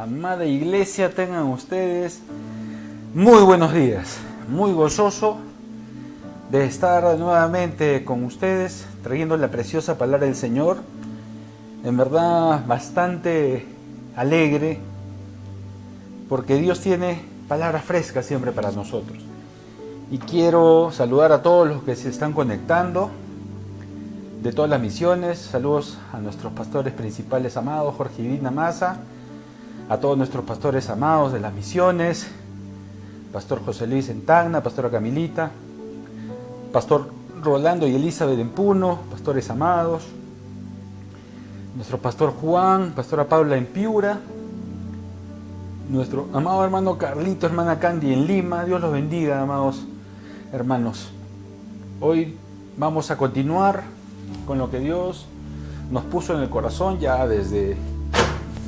Amada iglesia, tengan ustedes muy buenos días. Muy gozoso de estar nuevamente con ustedes, trayendo la preciosa palabra del Señor. En verdad, bastante alegre, porque Dios tiene palabras frescas siempre para nosotros. Y quiero saludar a todos los que se están conectando de todas las misiones. Saludos a nuestros pastores principales amados, Jorge y Dina Maza, a todos nuestros pastores amados de las misiones, Pastor José Luis en Tacna, Pastora Camilita, Pastor Rolando y Elizabeth en Puno, pastores amados, nuestro Pastor Juan, Pastora Paula en Piura, nuestro amado hermano Carlito, hermana Candy en Lima. Dios los bendiga, amados hermanos. Hoy vamos a continuar con lo que Dios nos puso en el corazón ya desde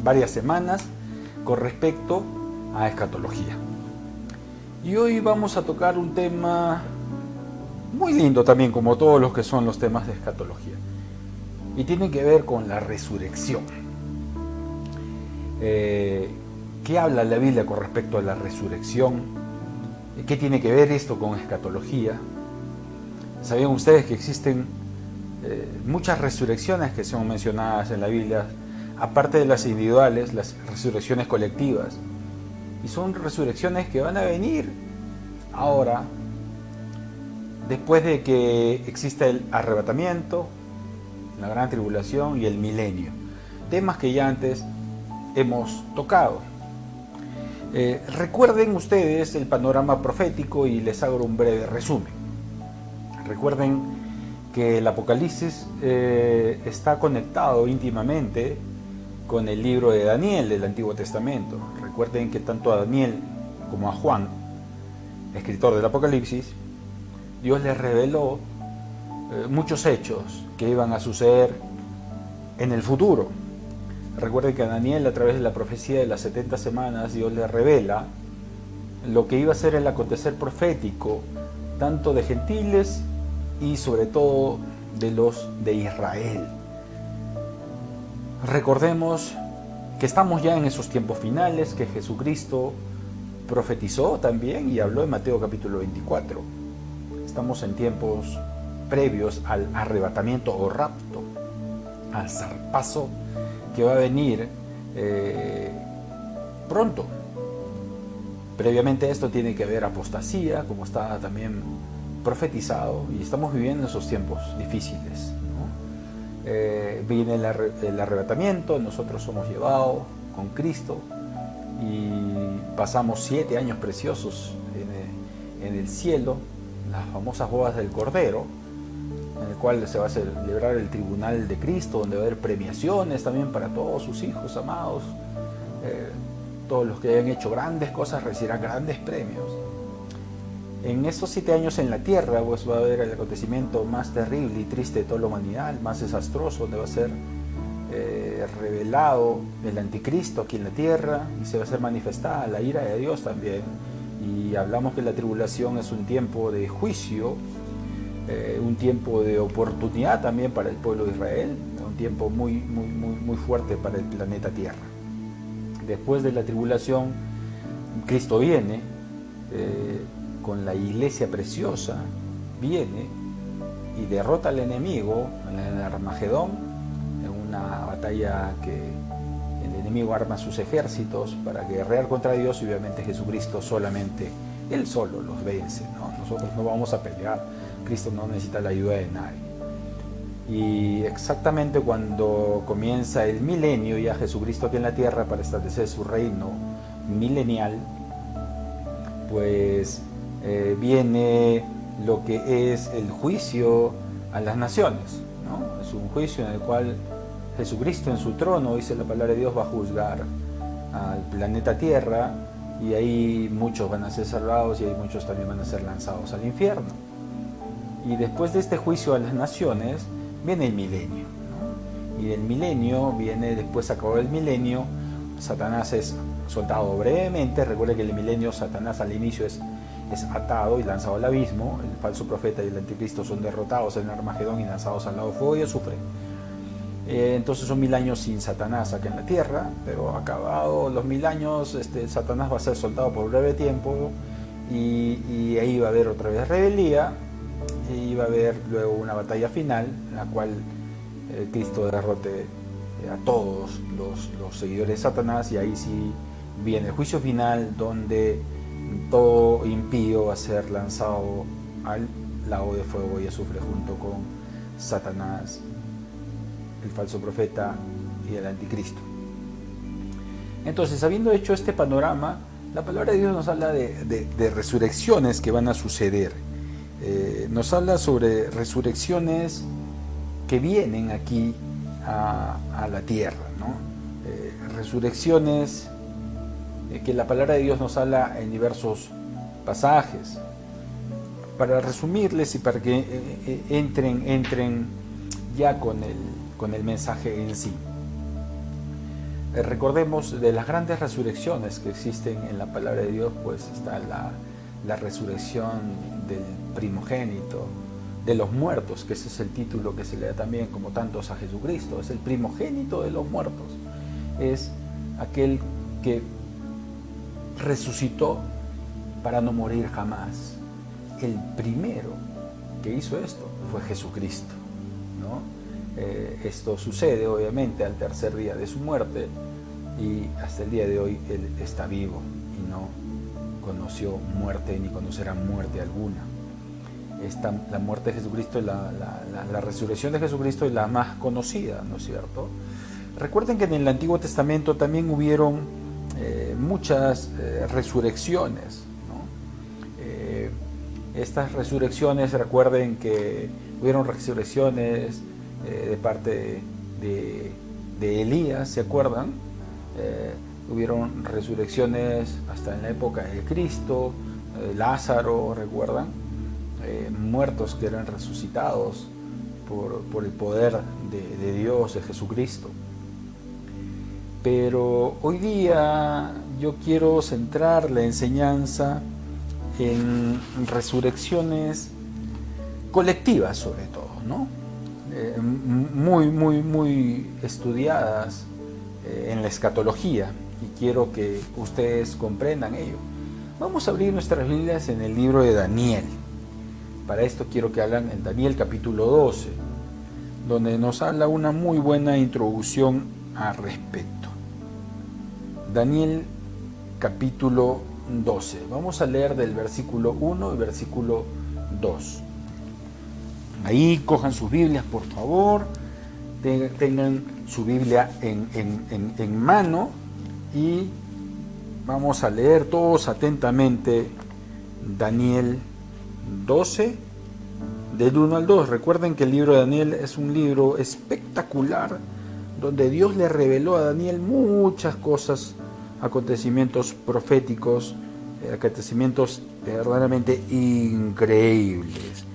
varias semanas con respecto a escatología. Y hoy vamos a tocar un tema muy lindo también, como todos los que son los temas de escatología, y tiene que ver con la resurrección. ¿Qué habla la Biblia con respecto a la resurrección? ¿Qué tiene que ver esto con escatología? ¿Sabían ustedes que existen muchas resurrecciones que son mencionadas en la Biblia, aparte de las individuales, las resurrecciones colectivas? Y son resurrecciones que van a venir ahora, después de que exista el arrebatamiento, la gran tribulación y el milenio. Temas que ya antes hemos tocado. Recuerden ustedes el panorama profético y les hago un breve resumen. Recuerden que el Apocalipsis está conectado íntimamente con el libro de Daniel del Antiguo Testamento. Recuerden que tanto a Daniel como a Juan, escritor del Apocalipsis, Dios les reveló muchos hechos que iban a suceder en el futuro. Recuerden que a Daniel, a través de la profecía de las 70 semanas, Dios le revela lo que iba a ser el acontecer profético, tanto de gentiles y sobre todo de los de Israel. Recordemos que estamos ya en esos tiempos finales, que Jesucristo profetizó también y habló en Mateo capítulo 24. Estamos en tiempos previos al arrebatamiento o rapto, al zarpazo que va a venir pronto. Previamente a esto tiene que haber apostasía, como está también profetizado, y estamos viviendo esos tiempos difíciles, ¿no? Viene el arrebatamiento, nosotros somos llevados con Cristo y pasamos 7 años preciosos en el cielo, las famosas bodas del Cordero, en el cual se va a celebrar el tribunal de Cristo, donde va a haber premiaciones también para todos sus hijos amados. Todos los que hayan hecho grandes cosas recibirán grandes premios. En esos 7 años en la tierra, pues va a haber el acontecimiento más terrible y triste de toda la humanidad, el más desastroso, donde va a ser revelado el anticristo aquí en la tierra y se va a ser manifestada la ira de Dios también. Y hablamos que la tribulación es un tiempo de juicio, un tiempo de oportunidad también para el pueblo de Israel, un tiempo muy fuerte para el planeta Tierra. Después de la tribulación, Cristo viene con la iglesia preciosa, viene y derrota al enemigo en el Armagedón, en una batalla que el enemigo arma sus ejércitos para guerrear contra Dios, y obviamente Jesucristo solamente, Él solo los vence, ¿no? Nosotros no vamos a pelear, Cristo no necesita la ayuda de nadie. Y exactamente cuando comienza el milenio, ya Jesucristo aquí en la tierra para establecer su reino milenial, pues viene lo que es el juicio a las naciones, ¿no? Es un juicio en el cual Jesucristo en su trono, dice la palabra de Dios, va a juzgar al planeta Tierra, y ahí muchos van a ser salvados y ahí muchos también van a ser lanzados al infierno. Y después de este juicio a las naciones viene el milenio, ¿no? Y del milenio viene, después acabó el milenio, Satanás es soltado brevemente. Recuerde que el milenio, Satanás al inicio es atado y lanzado al abismo. El falso profeta y el anticristo son derrotados en Armagedón y lanzados al lago de fuego y azufre. Entonces son 1000 años sin Satanás acá en la tierra, pero acabados los 1000 años, Satanás va a ser soltado por breve tiempo y ahí va a haber otra vez rebeldía y va a haber luego una batalla final en la cual Cristo derrote a todos los seguidores de Satanás, y ahí sí viene el juicio final donde todo impío va a ser lanzado al lago de fuego y azufre junto con Satanás, el falso profeta y el anticristo. Entonces, habiendo hecho este panorama, la palabra de Dios nos habla de resurrecciones que van a suceder. Nos habla sobre resurrecciones que vienen aquí a la tierra, ¿no? Resurrecciones que la palabra de Dios nos habla en diversos pasajes. Para resumirles y para que entren ya con el mensaje en sí. Recordemos de las grandes resurrecciones que existen en la palabra de Dios, pues está la resurrección del primogénito, de los muertos, que ese es el título que se le da también como tantos a Jesucristo, es el primogénito de los muertos, es aquel que resucitó para no morir jamás. El primero que hizo esto fue Jesucristo, ¿no? Esto sucede obviamente al tercer día de su muerte, y hasta el día de hoy Él está vivo y no conoció muerte ni conocerá muerte alguna. La muerte de Jesucristo, la resurrección de Jesucristo es la más conocida, ¿no es cierto? Recuerden que en el Antiguo Testamento también hubieron muchas resurrecciones, ¿no? Estas resurrecciones, recuerden que hubieron resurrecciones de parte de Elías, ¿se acuerdan? Hubieron resurrecciones hasta en la época de Cristo, Lázaro, ¿recuerdan? Muertos que eran resucitados por el poder de Dios, de Jesucristo. Pero hoy día yo quiero centrar la enseñanza en resurrecciones colectivas, sobre todo, ¿no? Muy estudiadas en la escatología, y quiero que ustedes comprendan ello. Vamos a abrir nuestras Biblias en el libro de Daniel. Para esto quiero que hablen en Daniel capítulo 12, donde nos habla una muy buena introducción al respecto. Daniel capítulo 12. Vamos a leer del versículo 1 y versículo 2. Ahí cojan sus Biblias, por favor. Tengan su Biblia en mano y vamos a leer todos atentamente Daniel 12, del 1 al 2. Recuerden que el libro de Daniel es un libro espectacular, donde Dios le reveló a Daniel muchas cosas, acontecimientos proféticos, acontecimientos verdaderamente increíbles.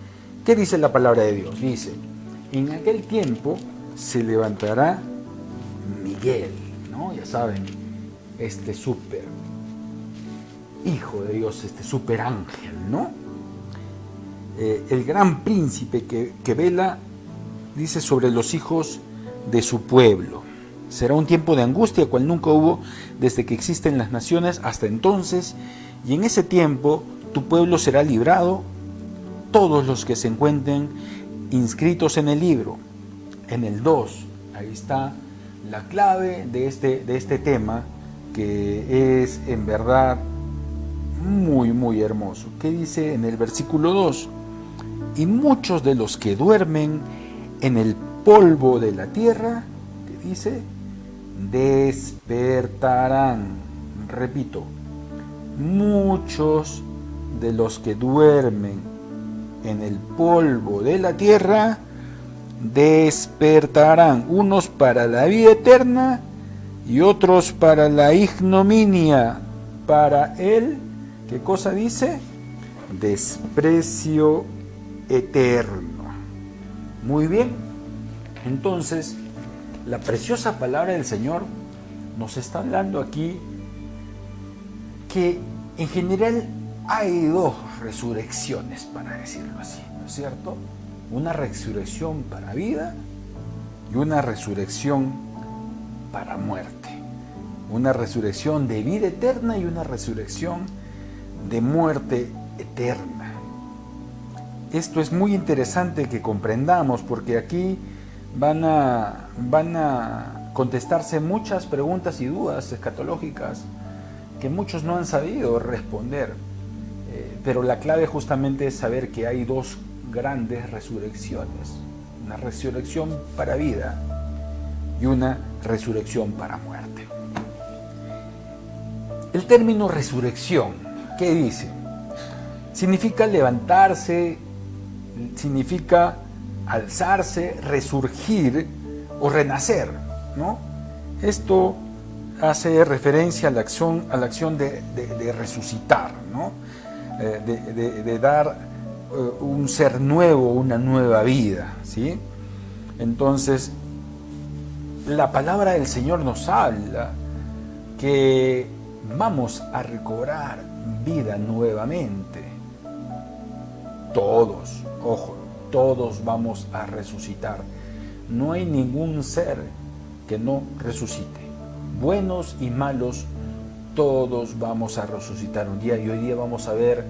¿Qué dice la palabra de Dios? Dice: en aquel tiempo se levantará Miguel, ¿no? Ya saben, este súper hijo de Dios, este súper ángel, ¿no? El gran príncipe que vela, dice, sobre los hijos de su pueblo. Será un tiempo de angustia cual nunca hubo desde que existen las naciones hasta entonces, y en ese tiempo tu pueblo será librado, todos los que se encuentren inscritos en el libro. En el 2, ahí está la clave de este tema, que es en verdad muy hermoso. ¿Qué dice en el versículo 2? Y muchos de los que duermen en el polvo de la tierra, ¿qué dice? Despertarán. Repito, muchos de los que duermen en el polvo de la tierra despertarán, unos para la vida eterna y otros para la ignominia, para el, ¿qué cosa dice? Desprecio eterno. Muy bien, entonces la preciosa palabra del Señor nos está hablando aquí que en general hay dos resurrecciones, para decirlo así, ¿no es cierto? Una resurrección para vida y una resurrección para muerte. Una resurrección de vida eterna y una resurrección de muerte eterna. Esto es muy interesante que comprendamos, porque aquí van a contestarse muchas preguntas y dudas escatológicas que muchos no han sabido responder. Pero la clave justamente es saber que hay dos grandes resurrecciones: una resurrección para vida y una resurrección para muerte. El término resurrección, ¿qué dice? Significa levantarse, significa alzarse, resurgir o renacer, ¿no? Esto hace referencia a la acción de resucitar, ¿no? De dar un ser nuevo, una nueva vida, ¿sí? Entonces, la palabra del Señor nos habla que vamos a recobrar vida nuevamente. Todos, ojo, todos vamos a resucitar. No hay ningún ser que no resucite. Buenos y malos, todos vamos a resucitar un día, y hoy día vamos a ver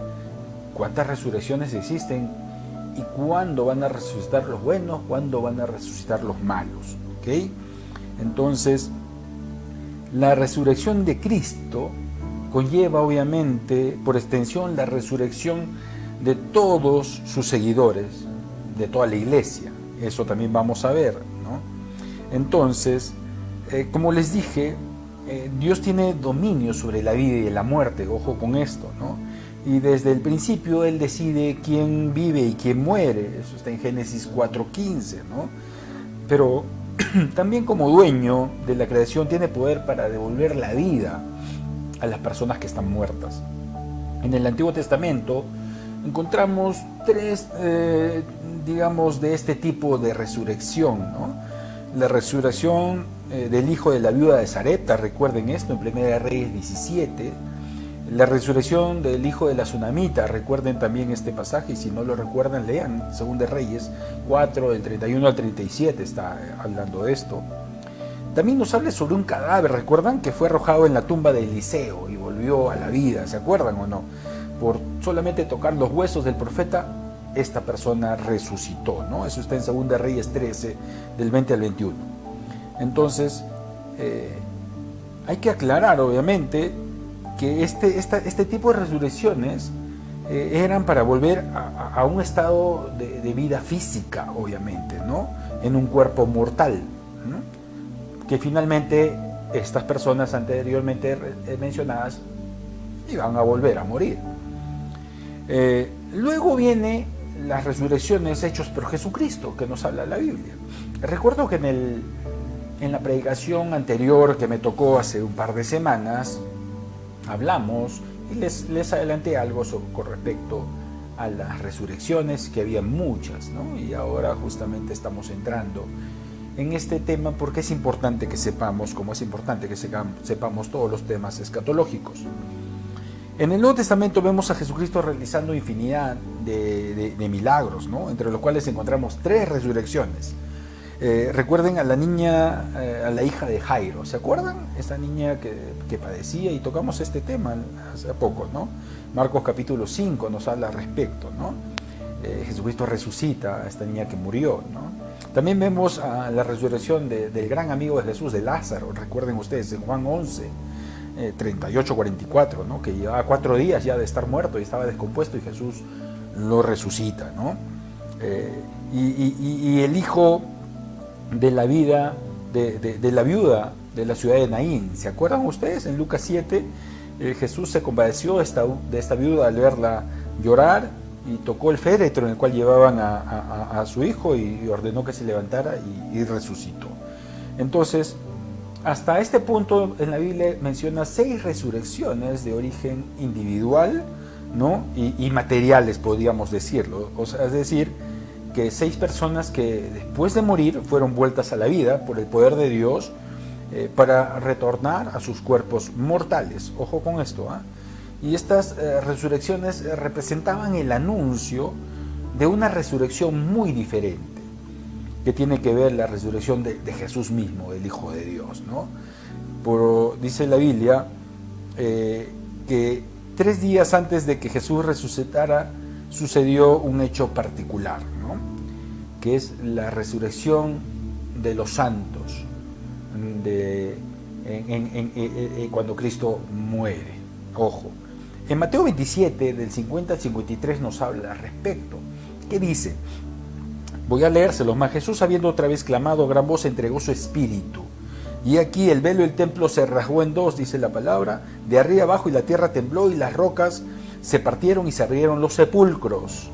cuántas resurrecciones existen y cuándo van a resucitar los buenos, cuándo van a resucitar los malos, ¿ok? Entonces, la resurrección de Cristo conlleva obviamente, por extensión, la resurrección de todos sus seguidores, de toda la iglesia. Eso también vamos a ver, ¿no? Entonces, como les dije, Dios tiene dominio sobre la vida y la muerte, ojo con esto, ¿no? Y desde el principio Él decide quién vive y quién muere. Eso está en Génesis 4:15, ¿no? Pero también, como dueño de la creación, tiene poder para devolver la vida a las personas que están muertas. En el Antiguo Testamento encontramos tres, digamos, de este tipo de resurrección, ¿no? La resurrección del hijo de la viuda de Sarepta, recuerden esto, en 1 Reyes 17. La resurrección del hijo de la Sunamita, recuerden también este pasaje, y si no lo recuerdan, lean 2 Reyes 4, del 31 al 37, está hablando de esto. También nos habla sobre un cadáver, recuerdan, que fue arrojado en la tumba de Eliseo y volvió a la vida, ¿se acuerdan o no? Por solamente tocar los huesos del profeta, esta persona resucitó, ¿no? Eso está en 2 Reyes 13, del 20 al 21. Entonces, hay que aclarar, obviamente, que este tipo de resurrecciones eran para volver a un estado de vida física, obviamente, ¿no? En un cuerpo mortal, ¿no? Que finalmente estas personas anteriormente mencionadas iban a volver a morir. Luego viene las resurrecciones hechos por Jesucristo, que nos habla la Biblia. Recuerdo que en la predicación anterior que me tocó hace un par de semanas, hablamos y les adelanté algo con respecto a las resurrecciones, que había muchas, ¿no? Y ahora justamente estamos entrando en este tema porque es importante que sepamos, como es importante que sepamos todos los temas escatológicos. En el Nuevo Testamento vemos a Jesucristo realizando infinidad de milagros, ¿no? Entre los cuales encontramos 3 resurrecciones. Recuerden a la niña, a la hija de Jairo, ¿se acuerdan? Esa niña que padecía, y tocamos este tema hace poco, ¿no? Marcos capítulo 5 nos habla al respecto, ¿no? Jesucristo resucita a esta niña que murió, ¿no? También vemos a la resurrección del gran amigo de Jesús, de Lázaro. Recuerden ustedes en Juan 11, 38-44, ¿no? Que llevaba 4 días ya de estar muerto y estaba descompuesto, y Jesús lo resucita, ¿no? Y el hijo de la vida de la viuda de la ciudad de Naín, ¿se acuerdan ustedes? En Lucas 7, Jesús se compadeció de esta viuda al verla llorar, y tocó el féretro en el cual llevaban a su hijo, y ordenó que se levantara, y resucitó. Entonces, hasta este punto en la Biblia menciona 6 resurrecciones de origen individual, ¿no? y materiales, podríamos decirlo. O sea, es decir, que 6 personas que después de morir fueron vueltas a la vida por el poder de Dios, para retornar a sus cuerpos mortales. Ojo con esto, ¿eh? Y estas resurrecciones representaban el anuncio de una resurrección muy diferente. que tiene que ver la resurrección de Jesús mismo, el Hijo de Dios, ¿no? Dice la Biblia que 3 días antes de que Jesús resucitara sucedió un hecho particular, ¿no? Que es la resurrección de los santos cuando Cristo muere. Ojo, en Mateo 27, del 50 al 53 nos habla al respecto. ¿Qué dice? Voy a leérselos. Mas Jesús, habiendo otra vez clamado a gran voz, entregó su espíritu. Y aquí el velo del templo se rasgó en dos, dice la palabra, de arriba abajo, y la tierra tembló, y las rocas se partieron, y se abrieron los sepulcros.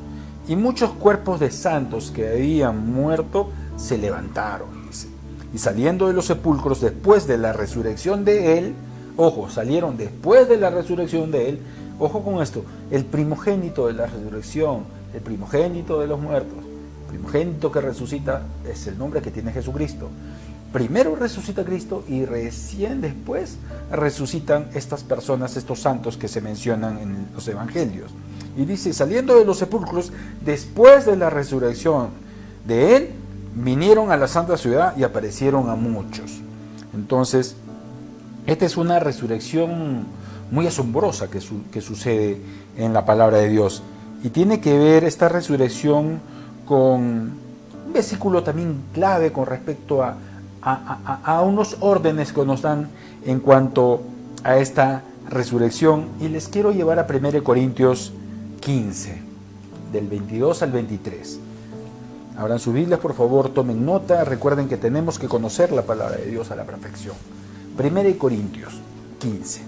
Y muchos cuerpos de santos que habían muerto se levantaron, dice. Y saliendo de los sepulcros después de la resurrección de él, ojo, salieron después de la resurrección de él, ojo con esto, el primogénito de la resurrección, el primogénito de los muertos, el primogénito que resucita es el nombre que tiene Jesucristo. Primero resucita Cristo y recién después resucitan estas personas, estos santos que se mencionan en los evangelios. Y dice, saliendo de los sepulcros, después de la resurrección de él, vinieron a la santa ciudad y aparecieron a muchos. Entonces, esta es una resurrección muy asombrosa que sucede en la palabra de Dios. Y tiene que ver esta resurrección con un versículo también clave con respecto a unos órdenes que nos dan en cuanto a esta resurrección. Y les quiero llevar a 1 Corintios 15, del 22 al 23. Abran sus Biblias, por favor, tomen nota. Recuerden que tenemos que conocer la palabra de Dios a la perfección. 1 Corintios 15,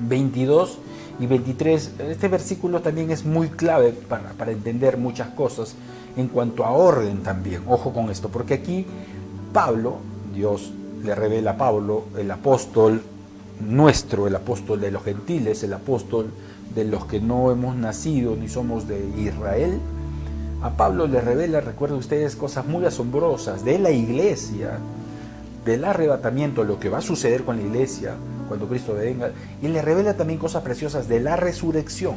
22 y 23. Este versículo también es muy clave para entender muchas cosas en cuanto a orden también. Ojo con esto, porque aquí Pablo, Dios le revela a Pablo, el apóstol nuestro, el apóstol de los gentiles, el apóstol de los que no hemos nacido ni somos de Israel. A Pablo le revela, recuerden ustedes, cosas muy asombrosas de la iglesia, del arrebatamiento, lo que va a suceder con la iglesia cuando Cristo venga, y le revela también cosas preciosas de la resurrección.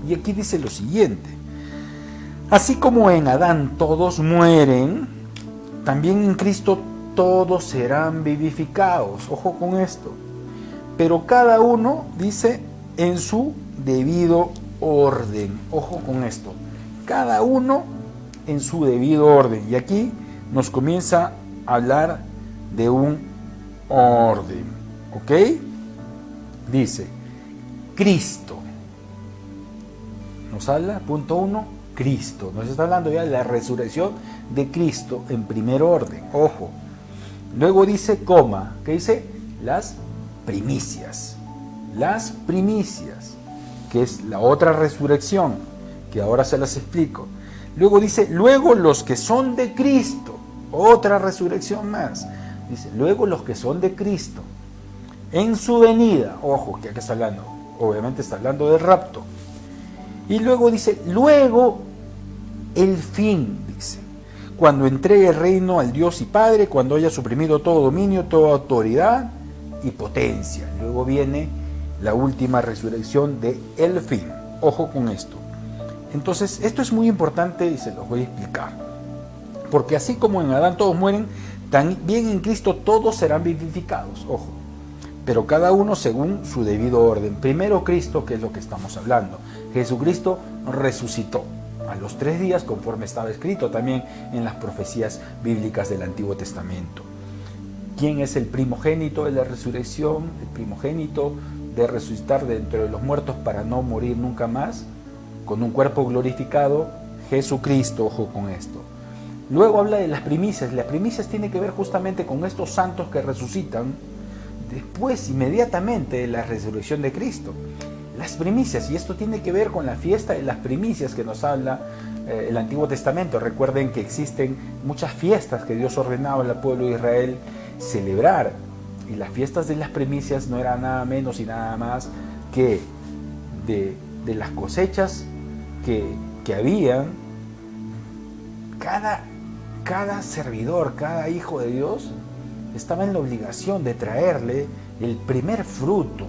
Y aquí dice lo siguiente: así como en Adán todos mueren, también en Cristo todos serán vivificados. Ojo con esto. Pero cada uno, dice, en su debido orden. Ojo con esto. Cada uno en su debido orden. Y aquí nos comienza a hablar de un orden. ¿Ok? Dice, Cristo. Nos habla, punto 1, Cristo. Nos está hablando ya de la resurrección de Cristo en primer orden. Ojo. Luego dice, coma. ¿Qué dice? Las primicias. Las primicias, que es la otra resurrección, que ahora se las explico. Luego dice, luego los que son de Cristo, otra resurrección más. Dice, luego los que son de Cristo, en su venida, ojo, que aquí está hablando, obviamente está hablando del rapto. Y luego dice, luego el fin, dice, cuando entregue el reino al Dios y Padre, cuando haya suprimido todo dominio, toda autoridad y potencia. Luego viene la última resurrección de el fin. Ojo con esto. Entonces, esto es muy importante y se los voy a explicar. Porque así como en Adán todos mueren, también en Cristo todos serán vivificados. Ojo. Pero cada uno según su debido orden. Primero Cristo, que es lo que estamos hablando. Jesucristo resucitó a los 3 días, conforme estaba escrito también en las profecías bíblicas del Antiguo Testamento. ¿Quién es el primogénito de la resurrección? El primogénito de resucitar de entre los muertos para no morir nunca más, con un cuerpo glorificado, Jesucristo. Ojo con esto. Luego habla de las primicias. Las primicias tienen que ver justamente con estos santos que resucitan después, inmediatamente de la resurrección de Cristo. Las primicias, y esto tiene que ver con la fiesta de las primicias que nos habla el Antiguo Testamento. Recuerden que existen muchas fiestas que Dios ordenaba al pueblo de Israel celebrar, y las fiestas de las primicias no eran nada menos y nada más que de las cosechas que habían. Cada servidor, cada hijo de Dios estaba en la obligación de traerle el primer fruto,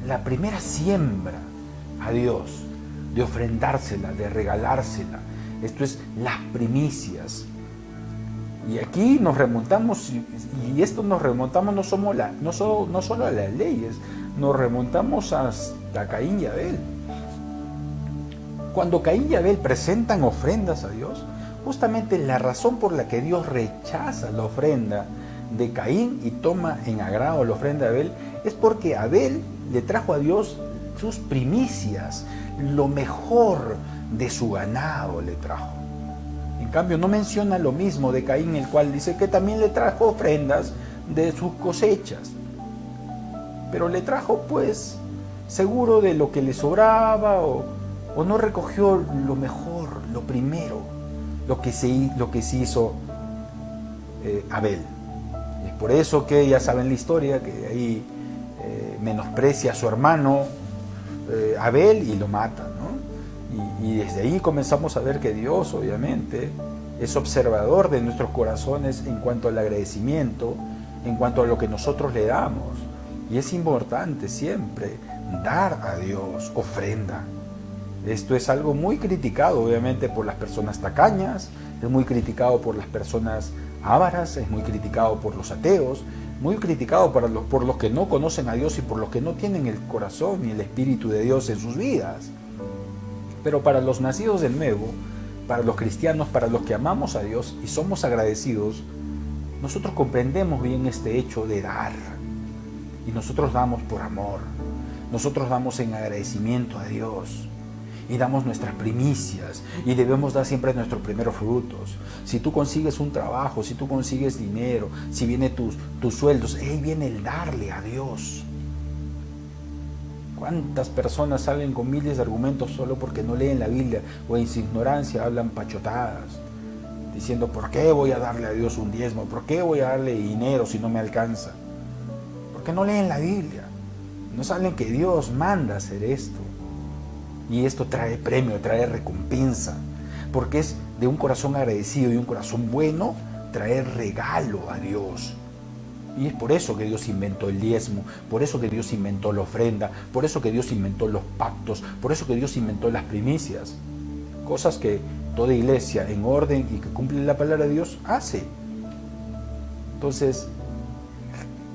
la primera siembra a Dios, de ofrendársela, de regalársela. Esto es las primicias. Y aquí nos remontamos, y esto nos remontamos no solo a las leyes, nos remontamos hasta Caín y Abel. Cuando Caín y Abel presentan ofrendas a Dios, justamente la razón por la que Dios rechaza la ofrenda de Caín y toma en agrado la ofrenda de Abel es porque Abel le trajo a Dios sus primicias, lo mejor de su ganado le trajo. En cambio, no menciona lo mismo de Caín, el cual dice que también le trajo ofrendas de sus cosechas. Pero le trajo, pues, seguro de lo que le sobraba o no recogió lo mejor, lo primero, lo que se hizo Abel. Es por eso que ya saben la historia, que ahí menosprecia a su hermano Abel y lo mata, ¿no? Y desde ahí comenzamos a ver que Dios, obviamente, es observador de nuestros corazones en cuanto al agradecimiento, en cuanto a lo que nosotros le damos. Y es importante siempre dar a Dios ofrenda. Esto es algo muy criticado, obviamente, por las personas tacañas, es muy criticado por las personas ávaras, es muy criticado por los ateos, muy criticado por los que no conocen a Dios y por los que no tienen el corazón y el Espíritu de Dios en sus vidas. Pero para los nacidos de nuevo, para los cristianos, para los que amamos a Dios y somos agradecidos, nosotros comprendemos bien este hecho de dar. Y nosotros damos por amor, nosotros damos en agradecimiento a Dios. Y damos nuestras primicias y debemos dar siempre nuestros primeros frutos. Si tú consigues un trabajo, si tú consigues dinero, si vienen tus sueldos, ahí viene el darle a Dios. ¿Cuántas personas salen con miles de argumentos solo porque no leen la Biblia o en su ignorancia hablan pachotadas? Diciendo, ¿por qué voy a darle a Dios un diezmo? ¿Por qué voy a darle dinero si no me alcanza? Porque no leen la Biblia. No saben que Dios manda hacer esto. Y esto trae premio, trae recompensa. Porque es de un corazón agradecido y un corazón bueno, traer regalo a Dios. Y es por eso que Dios inventó el diezmo, por eso que Dios inventó la ofrenda, por eso que Dios inventó los pactos, por eso que Dios inventó las primicias. Cosas que toda iglesia en orden y que cumple la palabra de Dios hace. Entonces,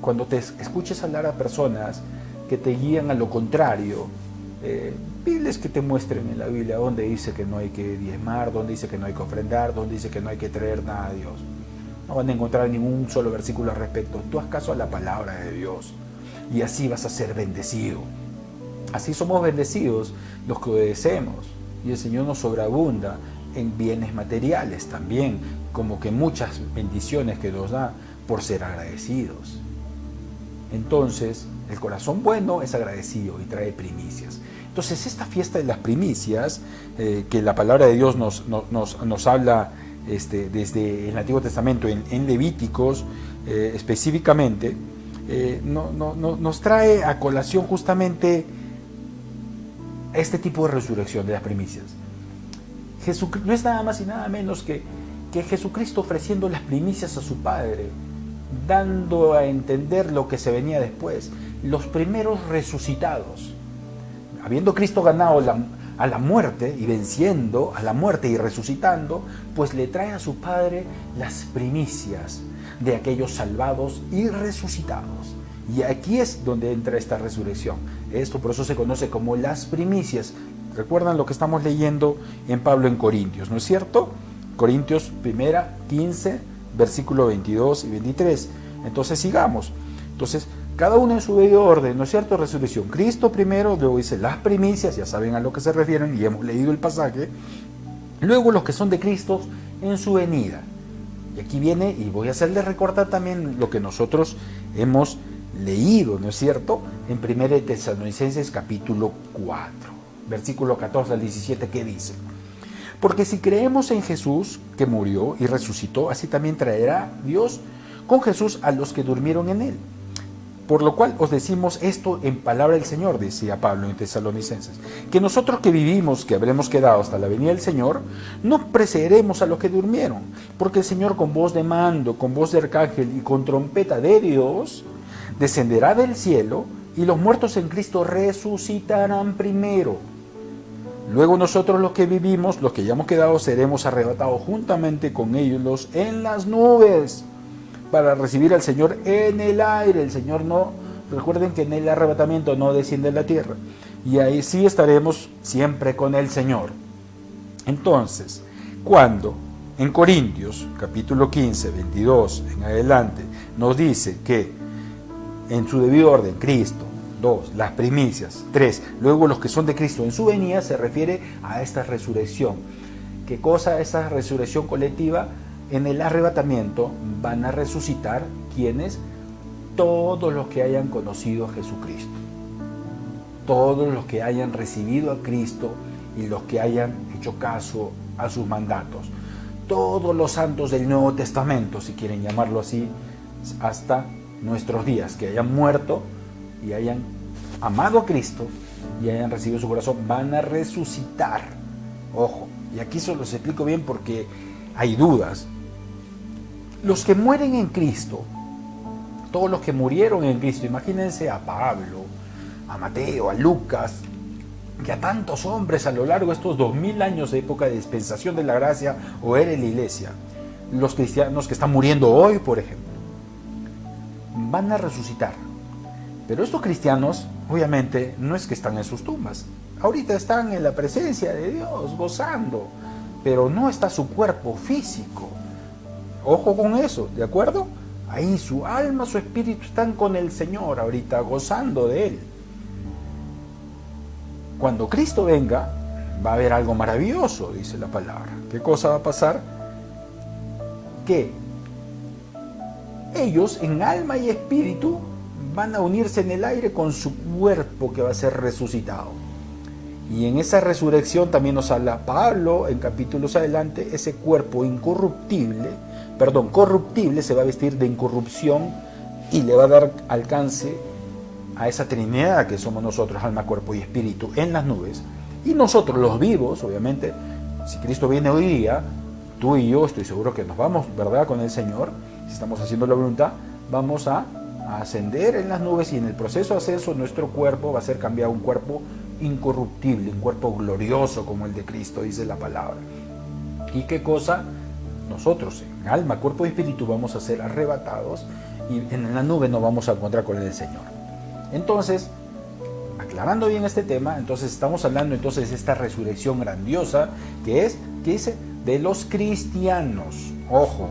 cuando te escuches hablar a personas que te guían a lo contrario, pides que te muestren en la Biblia donde dice que no hay que diezmar, donde dice que no hay que ofrendar, donde dice que no hay que traer nada a Dios. No van a encontrar ningún solo versículo al respecto. Tú haz caso a la palabra de Dios y así vas a ser bendecido. Así somos bendecidos los que obedecemos y el Señor nos sobreabunda en bienes materiales también, como que muchas bendiciones que nos da por ser agradecidos. Entonces, el corazón bueno es agradecido y trae primicias. Entonces, esta fiesta de las primicias, que la palabra de Dios nos habla desde el Antiguo Testamento, en Levíticos específicamente, nos trae a colación justamente este tipo de resurrección de las primicias. No es nada más y nada menos que Jesucristo ofreciendo las primicias a su Padre, dando a entender lo que se venía después, los primeros resucitados. Habiendo Cristo ganado a la muerte y venciendo a la muerte y resucitando, pues le trae a su Padre las primicias de aquellos salvados y resucitados. Y aquí es donde entra esta resurrección. Esto por eso se conoce como las primicias. ¿Recuerdan lo que estamos leyendo en Pablo en Corintios, no es cierto? Corintios 15, versículo 22 y 23. Entonces sigamos. Entonces, cada uno en su debido orden, ¿no es cierto? Resurrección. Cristo primero, luego dice las primicias, ya saben a lo que se refieren y hemos leído el pasaje. Luego los que son de Cristo en su venida. Y aquí viene, y voy a hacerle recordar también lo que nosotros hemos leído, ¿no es cierto? En 1 Tesalonicenses capítulo 4, versículo 14 al 17, ¿qué dice? Porque si creemos en Jesús, que murió y resucitó, así también traerá Dios con Jesús a los que durmieron en él. Por lo cual os decimos esto en palabra del Señor, decía Pablo en Tesalonicenses, que nosotros que vivimos, que habremos quedado hasta la venida del Señor, no precederemos a los que durmieron, porque el Señor con voz de mando, con voz de arcángel y con trompeta de Dios, descenderá del cielo y los muertos en Cristo resucitarán primero. Luego nosotros los que vivimos, los que ya hemos quedado, seremos arrebatados juntamente con ellos en las nubes para recibir al Señor en el aire. El Señor no, recuerden que en el arrebatamiento no desciende a la tierra. Y ahí sí estaremos siempre con el Señor. Entonces, cuando en Corintios, capítulo 15, 22 en adelante, nos dice que en su debido orden, Cristo, 2, las primicias, 3, luego los que son de Cristo en su venida, se refiere a esta resurrección. ¿Qué cosa es esa resurrección colectiva? En el arrebatamiento van a resucitar quienes, todos los que hayan conocido a Jesucristo, todos los que hayan recibido a Cristo y los que hayan hecho caso a sus mandatos, todos los santos del Nuevo Testamento, si quieren llamarlo así, hasta nuestros días, que hayan muerto y hayan amado a Cristo y hayan recibido su corazón, van a resucitar. Ojo, y aquí se los explico bien porque hay dudas. Los que mueren en Cristo, todos los que murieron en Cristo, imagínense a Pablo, a Mateo, a Lucas, y a tantos hombres a lo largo de estos 2000 años de época de dispensación de la gracia o era en la iglesia, los cristianos que están muriendo hoy, por ejemplo, van a resucitar. Pero estos cristianos, obviamente, no es que están en sus tumbas. Ahorita están en la presencia de Dios, gozando, pero no está su cuerpo físico. Ojo con eso, ¿de acuerdo? Ahí su alma, su espíritu están con el Señor ahorita, gozando de Él. Cuando Cristo venga, va a haber algo maravilloso, dice la palabra. ¿Qué cosa va a pasar? Que ellos, en alma y espíritu, van a unirse en el aire con su cuerpo que va a ser resucitado. Y en esa resurrección también nos habla Pablo, en capítulos adelante, ese cuerpo corruptible se va a vestir de incorrupción y le va a dar alcance a esa Trinidad que somos nosotros, alma, cuerpo y espíritu, en las nubes. Y nosotros los vivos, obviamente, si Cristo viene hoy día, tú y yo estoy seguro que nos vamos, ¿verdad?, con el Señor. Si estamos haciendo la voluntad, vamos a ascender en las nubes, y en el proceso de ascenso nuestro cuerpo va a ser cambiado a un cuerpo incorruptible, un cuerpo glorioso como el de Cristo, dice la palabra. ¿Y qué cosa? Nosotros en alma, cuerpo y espíritu vamos a ser arrebatados y en la nube nos vamos a encontrar con el Señor. Entonces, aclarando bien este tema, entonces estamos hablando entonces de esta resurrección grandiosa que dice de los cristianos. Ojo,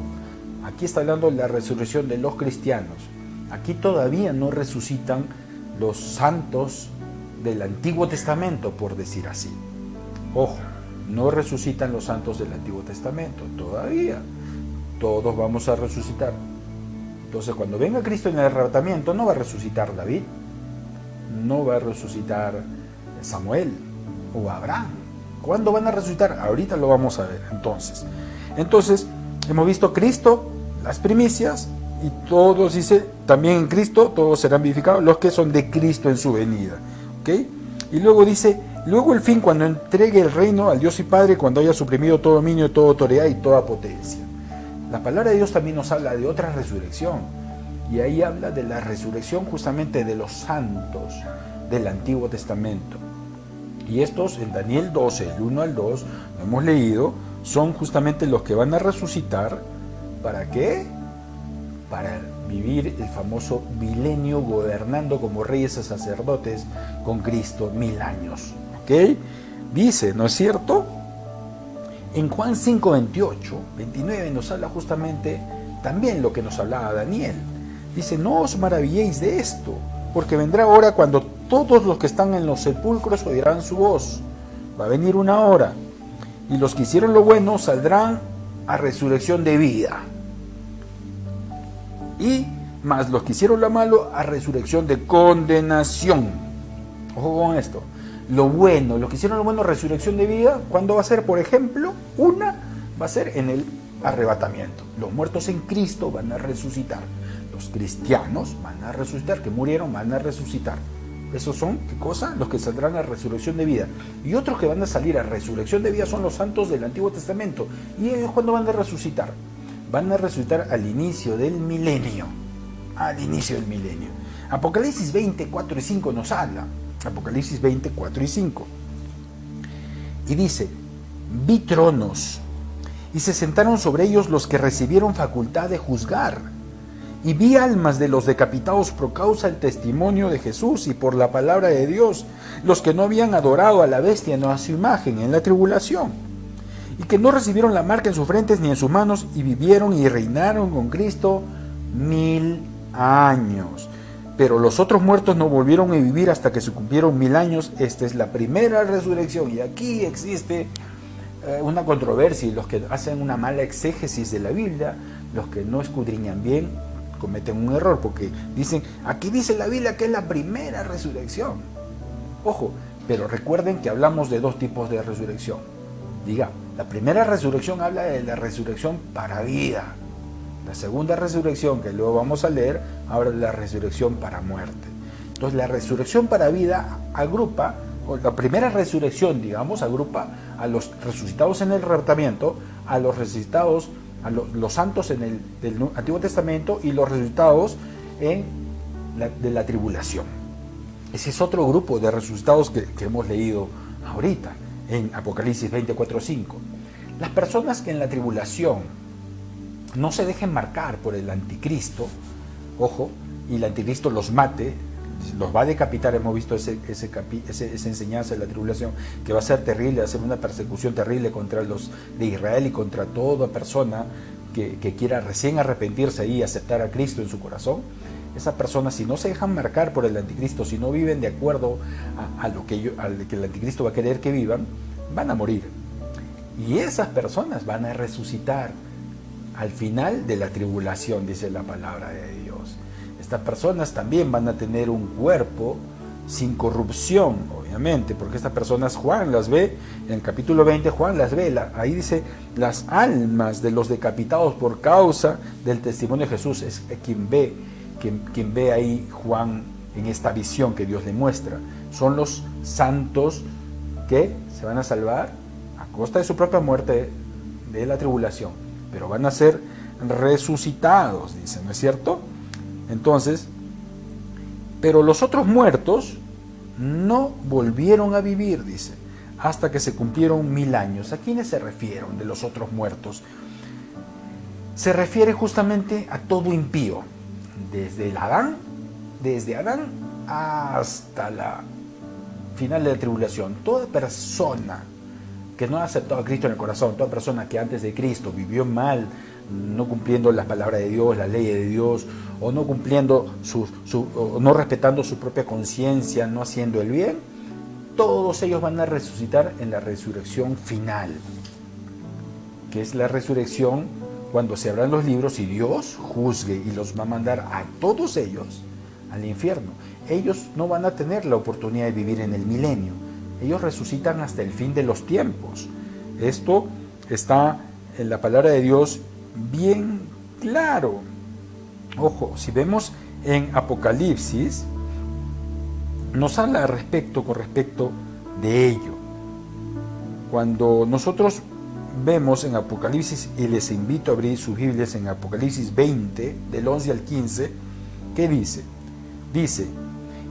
aquí está hablando de la resurrección de los cristianos. Aquí todavía no resucitan los santos del Antiguo Testamento, por decir así. Ojo, no resucitan los santos del Antiguo Testamento todavía. Todos vamos a resucitar. Entonces, cuando venga Cristo en el arrebatamiento, no va a resucitar David, no va a resucitar Samuel o Abraham. ¿Cuándo van a resucitar? Ahorita lo vamos a ver. Entonces hemos visto Cristo, las primicias, y todos, dice, también en Cristo, todos serán vivificados, los que son de Cristo en su venida. ¿Ok? Y luego dice, luego el fin, cuando entregue el reino al Dios y Padre, cuando haya suprimido todo dominio, toda autoridad y toda potencia. La palabra de Dios también nos habla de otra resurrección, y ahí habla de la resurrección justamente de los santos del Antiguo Testamento. Y estos, en Daniel 12, el 1 al 2, lo hemos leído, son justamente los que van a resucitar. ¿Para qué? Para vivir el famoso milenio gobernando como reyes y sacerdotes con Cristo 1000 años. ¿Ok? Dice, ¿no es cierto? En Juan 5, 28, 29 nos habla justamente también lo que nos hablaba Daniel. Dice, no os maravilléis de esto, porque vendrá hora cuando todos los que están en los sepulcros oirán su voz. Va a venir una hora, y los que hicieron lo bueno saldrán a resurrección de vida. Y más los que hicieron lo malo a resurrección de condenación. Ojo con esto. Lo bueno, los que hicieron lo bueno, resurrección de vida, ¿cuándo va a ser? Por ejemplo, una va a ser en el arrebatamiento. Los muertos en Cristo van a resucitar. Los cristianos van a resucitar, que murieron van a resucitar. Esos son, ¿qué cosa? Los que saldrán a resurrección de vida. Y otros que van a salir a resurrección de vida son los santos del Antiguo Testamento. ¿Y ellos cuándo van a resucitar? Van a resucitar al inicio del milenio. Al inicio del milenio. Apocalipsis 20, 4 y 5 nos habla. Apocalipsis 20, 4 y 5. Y dice, vi tronos, y se sentaron sobre ellos los que recibieron facultad de juzgar. Y vi almas de los decapitados por causa del testimonio de Jesús y por la palabra de Dios, los que no habían adorado a la bestia ni a su imagen en la tribulación, y que no recibieron la marca en sus frentes ni en sus manos, y vivieron y reinaron con Cristo 1000 años. Pero los otros muertos no volvieron a vivir hasta que se cumplieron 1000 años. Esta es la primera resurrección. Y aquí existe una controversia, y los que hacen una mala exégesis de la Biblia, los que no escudriñan bien, cometen un error, porque dicen, aquí dice la Biblia que es la primera resurrección. Ojo, pero recuerden que hablamos de dos tipos de resurrección. Diga, la primera resurrección habla de la resurrección para vida. La segunda resurrección, que luego vamos a leer, habla de la resurrección para muerte. Entonces, la resurrección para vida agrupa, o la primera resurrección, digamos, agrupa a los resucitados en el arrebatamiento, a los resucitados, a los santos en del Antiguo Testamento, y los resucitados de la tribulación. Ese es otro grupo de resucitados que hemos leído ahorita en Apocalipsis 24:5. Las personas que en la tribulación no se dejen marcar por el anticristo, ojo, y el anticristo los mate, los va a decapitar. Hemos visto esa enseñanza de la tribulación, que va a ser terrible, va a ser una persecución terrible contra los de Israel y contra toda persona que quiera recién arrepentirse y aceptar a Cristo en su corazón. Esas personas, si no se dejan marcar por el anticristo, si no viven de acuerdo a lo que el anticristo va a querer que vivan, van a morir. Y esas personas van a resucitar al final de la tribulación, dice la palabra de Dios. Estas personas también van a tener un cuerpo sin corrupción, obviamente, porque estas personas Juan las ve, en el capítulo 20 Juan las ve, ahí dice, las almas de los decapitados por causa del testimonio de Jesús. Es quien ve ahí Juan en esta visión que Dios le muestra. Son los santos que se van a salvar a costa de su propia muerte de la tribulación, pero van a ser resucitados, dice, ¿no es cierto? Entonces, pero los otros muertos no volvieron a vivir, dice, hasta que se cumplieron 1000 años. ¿A quiénes se refieren de los otros muertos? Se refiere justamente a todo impío, desde Adán hasta la final de la tribulación. Toda persona que no ha aceptado a Cristo en el corazón, toda persona que antes de Cristo vivió mal, no cumpliendo las palabras de Dios, las leyes de Dios, o no cumpliendo o no respetando su propia conciencia, no haciendo el bien, todos ellos van a resucitar en la resurrección final, que es la resurrección cuando se abran los libros y Dios juzgue y los va a mandar a todos ellos al infierno. Ellos no van a tener la oportunidad de vivir en el milenio. Ellos resucitan hasta el fin de los tiempos. Esto está en la palabra de Dios bien claro. Ojo, si vemos en Apocalipsis, nos habla con respecto de ello. Cuando nosotros vemos en Apocalipsis, y les invito a abrir sus Biblias en Apocalipsis 20, del 11 al 15, ¿qué dice? Dice,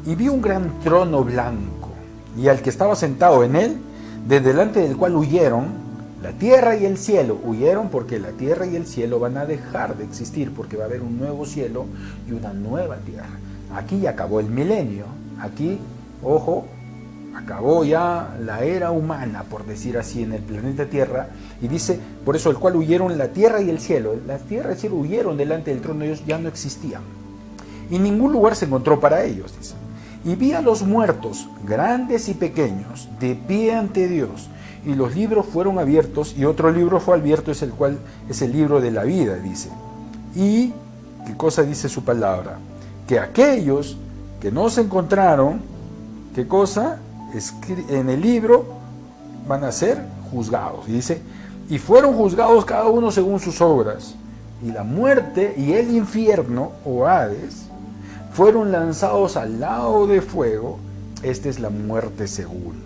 y vi un gran trono blanco, y al que estaba sentado en él, de delante del cual huyeron la tierra y el cielo. Huyeron porque la tierra y el cielo van a dejar de existir, porque va a haber un nuevo cielo y una nueva tierra. Aquí ya acabó el milenio, aquí, ojo, acabó ya la era humana, por decir así, en el planeta Tierra, y dice, por eso el cual huyeron la tierra y el cielo. La tierra y el cielo huyeron delante del trono de Dios, ya no existían. Y ningún lugar se encontró para ellos, dice. Y vi a los muertos, grandes y pequeños, de pie ante Dios, y los libros fueron abiertos, y otro libro fue abierto, es el libro de la vida, dice. Y, ¿qué cosa dice su palabra? Que aquellos que no se encontraron, ¿qué cosa? En el libro van a ser juzgados. Y dice, y fueron juzgados cada uno según sus obras. Y la muerte y el infierno, o Hades, fueron lanzados al lago de fuego. Esta es la muerte segunda.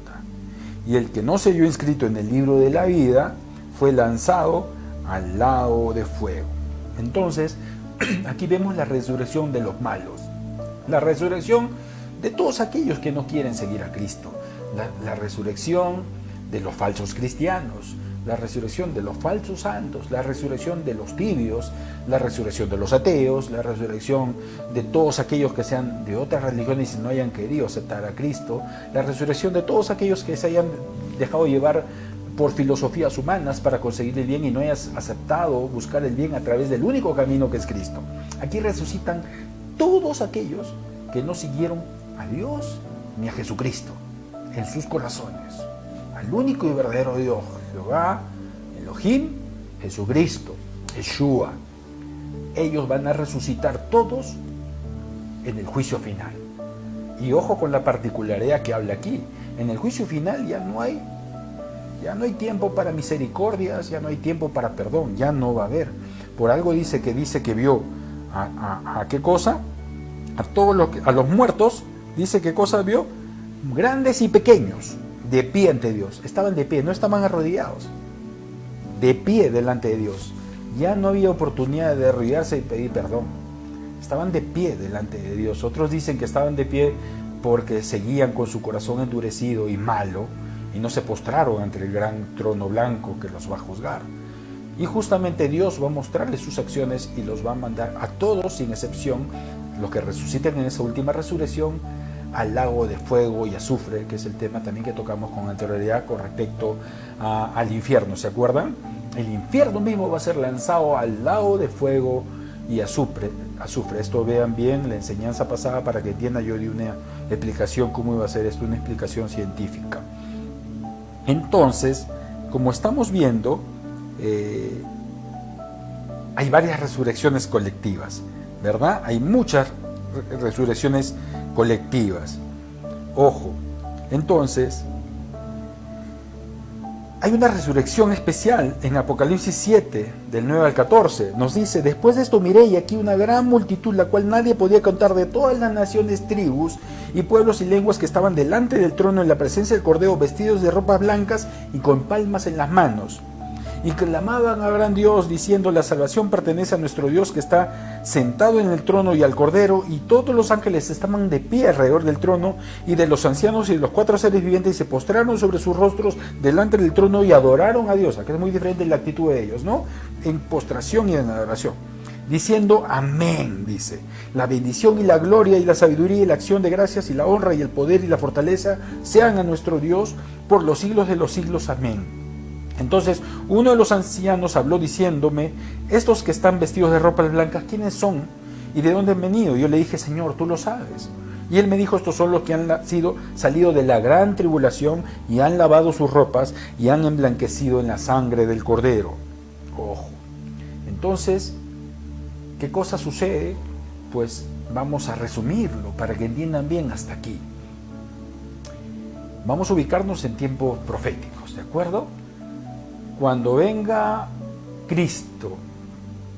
Y el que no se halló inscrito en el libro de la vida fue lanzado al lago de fuego. Entonces, aquí vemos la resurrección de los malos. La resurrección de todos aquellos que no quieren seguir a Cristo. La resurrección de los falsos cristianos, la resurrección de los falsos santos, la resurrección de los tibios, la resurrección de los ateos, la resurrección de todos aquellos que sean de otras religiones y no hayan querido aceptar a Cristo, la resurrección de todos aquellos que se hayan dejado llevar por filosofías humanas para conseguir el bien y no hayas aceptado buscar el bien a través del único camino que es Cristo. Aquí resucitan todos aquellos que no siguieron a Dios ni a Jesucristo en sus corazones, al único y verdadero Dios, Jehová, Elohim, Jesucristo, Yeshua. Ellos van a resucitar todos en el juicio final. Y ojo con la particularidad que habla aquí. En el juicio final ya no hay tiempo para misericordias, ya no hay tiempo para perdón, ya no va a haber. Por algo dice que vio a ¿qué cosa? A los muertos, dice qué cosa vio, grandes y pequeños, de pie ante Dios. Estaban de pie, no estaban arrodillados, de pie delante de Dios. Ya no había oportunidad de arrodillarse y pedir perdón. Estaban de pie delante de Dios. Otros dicen que estaban de pie porque seguían con su corazón endurecido y malo y no se postraron ante el gran trono blanco que los va a juzgar. Y justamente Dios va a mostrarles sus acciones y los va a mandar a todos, sin excepción, los que resuciten en esa última resurrección, al lago de fuego y azufre, que es el tema también que tocamos con anterioridad con respecto al infierno, ¿se acuerdan? El infierno mismo va a ser lanzado al lago de fuego y azufre. Esto vean bien la enseñanza pasada para que entiendan. Yo di una explicación cómo iba a ser esto, una explicación científica. Entonces, como estamos viendo, hay varias resurrecciones colectivas, ¿verdad? Hay muchas resurrecciones colectivas. Ojo, entonces, hay una resurrección especial en Apocalipsis 7, del 9 al 14. Nos dice: después de esto miré y aquí una gran multitud, la cual nadie podía contar, de todas las naciones, tribus y pueblos y lenguas, que estaban delante del trono en la presencia del Cordero, vestidos de ropas blancas y con palmas en las manos. Y clamaban a gran Dios, diciendo: la salvación pertenece a nuestro Dios, que está sentado en el trono, y al Cordero. Y todos los ángeles estaban de pie alrededor del trono y de los ancianos y de los 4 seres vivientes, y se postraron sobre sus rostros delante del trono y adoraron a Dios. Aquí es muy diferente la actitud de ellos, ¿no? En postración y en adoración, diciendo: amén, dice, la bendición y la gloria y la sabiduría y la acción de gracias y la honra y el poder y la fortaleza sean a nuestro Dios por los siglos de los siglos, amén. Entonces uno de los ancianos habló diciéndome: estos que están vestidos de ropas blancas, ¿quiénes son? ¿Y de dónde han venido? Yo le dije: Señor, tú lo sabes. Y él me dijo: estos son los que han salido de la gran tribulación y han lavado sus ropas y han emblanquecido en la sangre del Cordero. Ojo. Entonces, ¿qué cosa sucede? Pues vamos a resumirlo para que entiendan bien hasta aquí. Vamos a ubicarnos en tiempos proféticos, ¿de acuerdo? Cuando venga Cristo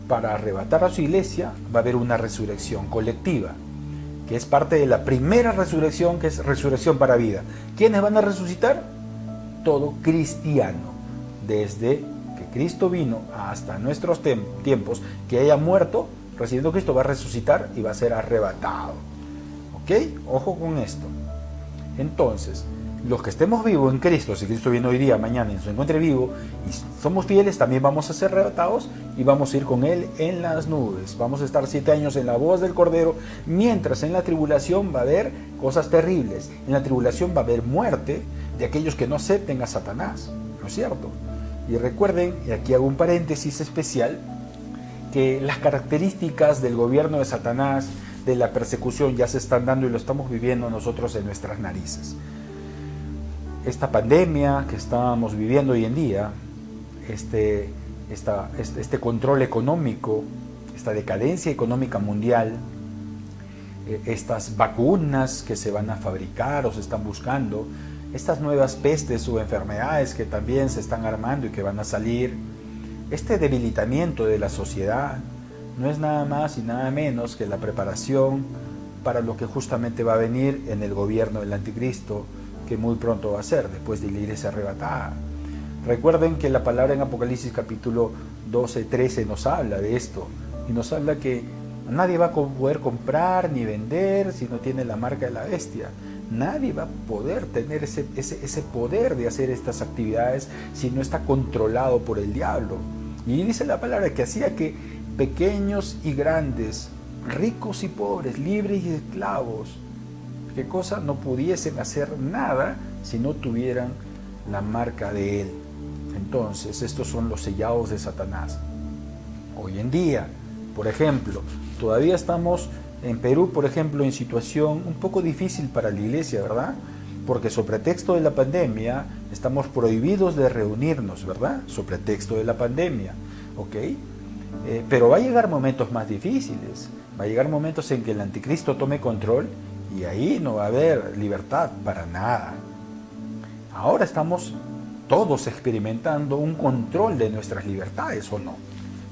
para arrebatar a su iglesia, va a haber una resurrección colectiva, que es parte de la primera resurrección, que es resurrección para vida. ¿Quiénes van a resucitar? Todo cristiano, desde que Cristo vino hasta nuestros tiempos, que haya muerto, recibiendo Cristo, va a resucitar y va a ser arrebatado. ¿Ok? Ojo con esto. Entonces, los que estemos vivos en Cristo, si Cristo viene hoy día, mañana y nos encuentre vivo y somos fieles, también vamos a ser arrebatados y vamos a ir con Él en las nubes. Vamos a estar 7 años en la voz del Cordero, mientras en la tribulación va a haber cosas terribles. En la tribulación va a haber muerte de aquellos que no acepten a Satanás, ¿no es cierto? Y recuerden, y aquí hago un paréntesis especial, que las características del gobierno de Satanás, de la persecución, ya se están dando y lo estamos viviendo nosotros en nuestras narices. Esta pandemia que estamos viviendo hoy en día, este control económico, esta decadencia económica mundial, estas vacunas que se van a fabricar o se están buscando, estas nuevas pestes o enfermedades que también se están armando y que van a salir, este debilitamiento de la sociedad no es nada más y nada menos que la preparación para lo que justamente va a venir en el gobierno del anticristo, que muy pronto va a ser, después de la iglesia arrebatada. Recuerden que la palabra en Apocalipsis capítulo 12, 13 nos habla de esto, y nos habla que nadie va a poder comprar ni vender si no tiene la marca de la bestia. Nadie va a poder tener ese poder de hacer estas actividades si no está controlado por el diablo. Y dice la palabra que hacía que pequeños y grandes, ricos y pobres, libres y esclavos, ¿qué cosa? No pudiesen hacer nada si no tuvieran la marca de él. Entonces, estos son los sellados de Satanás. Hoy en día, por ejemplo, todavía estamos en Perú, por ejemplo, en situación un poco difícil para la iglesia, ¿verdad? Porque sobre pretexto de la pandemia estamos prohibidos de reunirnos, ¿verdad? Sobre pretexto de la pandemia, ¿ok? Pero va a llegar momentos más difíciles, va a llegar momentos en que el anticristo tome control y ahí no va a haber libertad para nada. Ahora estamos todos experimentando un control de nuestras libertades, ¿o no?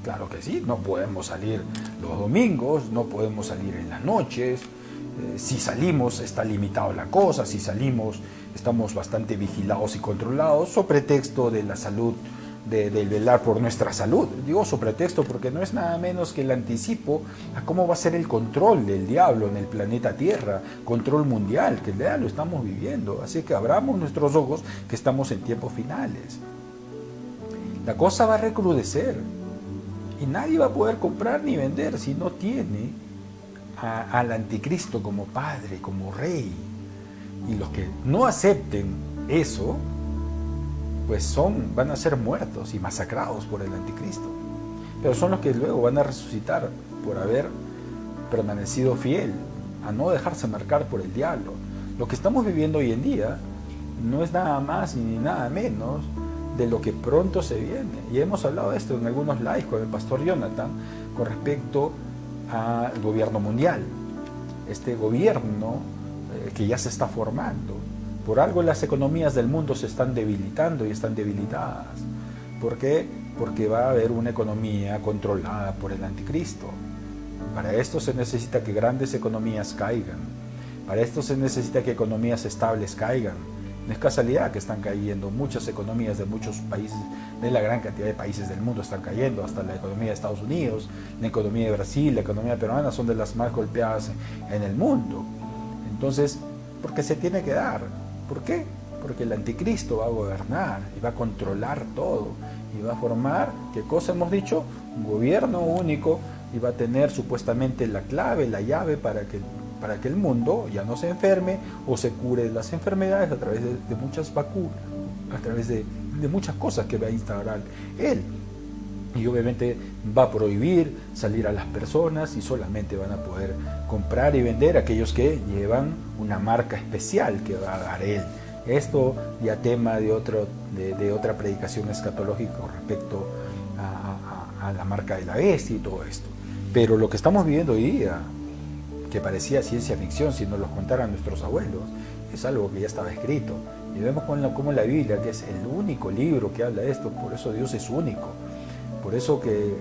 Claro que sí, no podemos salir los domingos, no podemos salir en las noches, si salimos está limitado la cosa, si salimos estamos bastante vigilados y controlados, sobre pretexto de la salud, del velar por nuestra salud. Digo sobre pretexto porque no es nada menos que el anticipo a cómo va a ser el control del diablo en el planeta Tierra, control mundial, que ya lo estamos viviendo. Así que abramos nuestros ojos que estamos en tiempos finales. La cosa va a recrudecer. Y nadie va a poder comprar ni vender si no tiene al anticristo como padre, como rey. Y los que no acepten eso, pues van a ser muertos y masacrados por el anticristo. Pero son los que luego van a resucitar por haber permanecido fiel, a no dejarse marcar por el diablo. Lo que estamos viviendo hoy en día no es nada más ni nada menos de lo que pronto se viene. Y hemos hablado de esto en algunos lives con el pastor Jonathan con respecto al gobierno mundial. Este gobierno que ya se está formando. Por algo las economías del mundo se están debilitando y están debilitadas. ¿Por qué? Porque va a haber una economía controlada por el anticristo. Para esto se necesita que grandes economías caigan. Para esto se necesita que economías estables caigan. No es casualidad que están cayendo muchas economías de muchos países, de la gran cantidad de países del mundo están cayendo, hasta la economía de Estados Unidos, la economía de Brasil, la economía peruana son de las más golpeadas en el mundo. Entonces, porque se tiene que dar. ¿Por qué? Porque el anticristo va a gobernar y va a controlar todo y va a formar, ¿qué cosa hemos dicho? Un gobierno único y va a tener supuestamente la clave, la llave para que el mundo ya no se enferme o se cure de las enfermedades a través de muchas vacunas, a través de muchas cosas que va a instaurar él. Y obviamente va a prohibir salir a las personas y solamente van a poder comprar y vender aquellos que llevan una marca especial que va a dar él. Esto ya tema de otra predicación escatológica con respecto a la marca de la bestia y todo esto. Pero lo que estamos viviendo hoy día, que parecía ciencia ficción si nos lo contaran nuestros abuelos, es algo que ya estaba escrito. Y vemos cómo la Biblia, que es el único libro que habla de esto, por eso Dios es único. Por eso que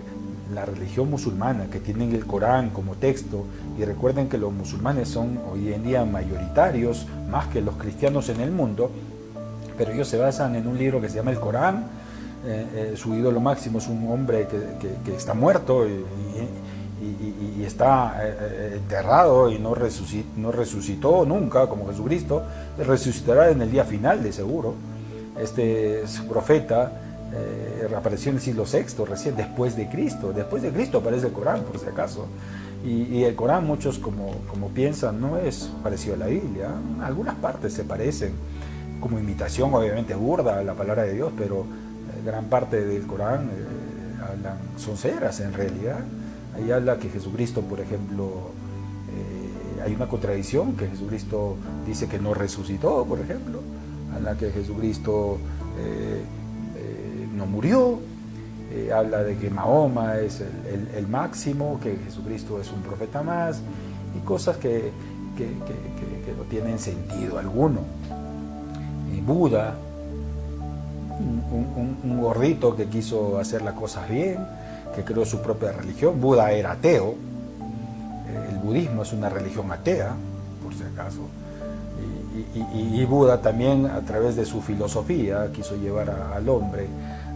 la religión musulmana, que tienen el Corán como texto, y recuerden que los musulmanes son hoy en día mayoritarios, más que los cristianos en el mundo, pero ellos se basan en un libro que se llama el Corán. Su ídolo máximo es un hombre que está muerto y está enterrado y no resucitó nunca como Jesucristo. Resucitará en el día final de seguro. Este es profeta, apareció en el siglo VI, recién después de Cristo aparece el Corán, por si acaso. Y el Corán, muchos como piensan, no es parecido a la Biblia. Algunas partes se parecen, como imitación obviamente burda a la palabra de Dios, pero gran parte del Corán son ceras en realidad. Ahí habla que Jesucristo, por ejemplo, hay una contradicción, que Jesucristo dice que no resucitó, por ejemplo. Habla que Jesucristo no murió. Habla de que Mahoma es el máximo, que Jesucristo es un profeta más, y cosas que no tienen sentido alguno. Y Buda, un gordito que quiso hacer las cosas bien, que creó su propia religión. Buda era ateo. El budismo es una religión atea, por si acaso. Y Buda también, a través de su filosofía, quiso llevar al hombre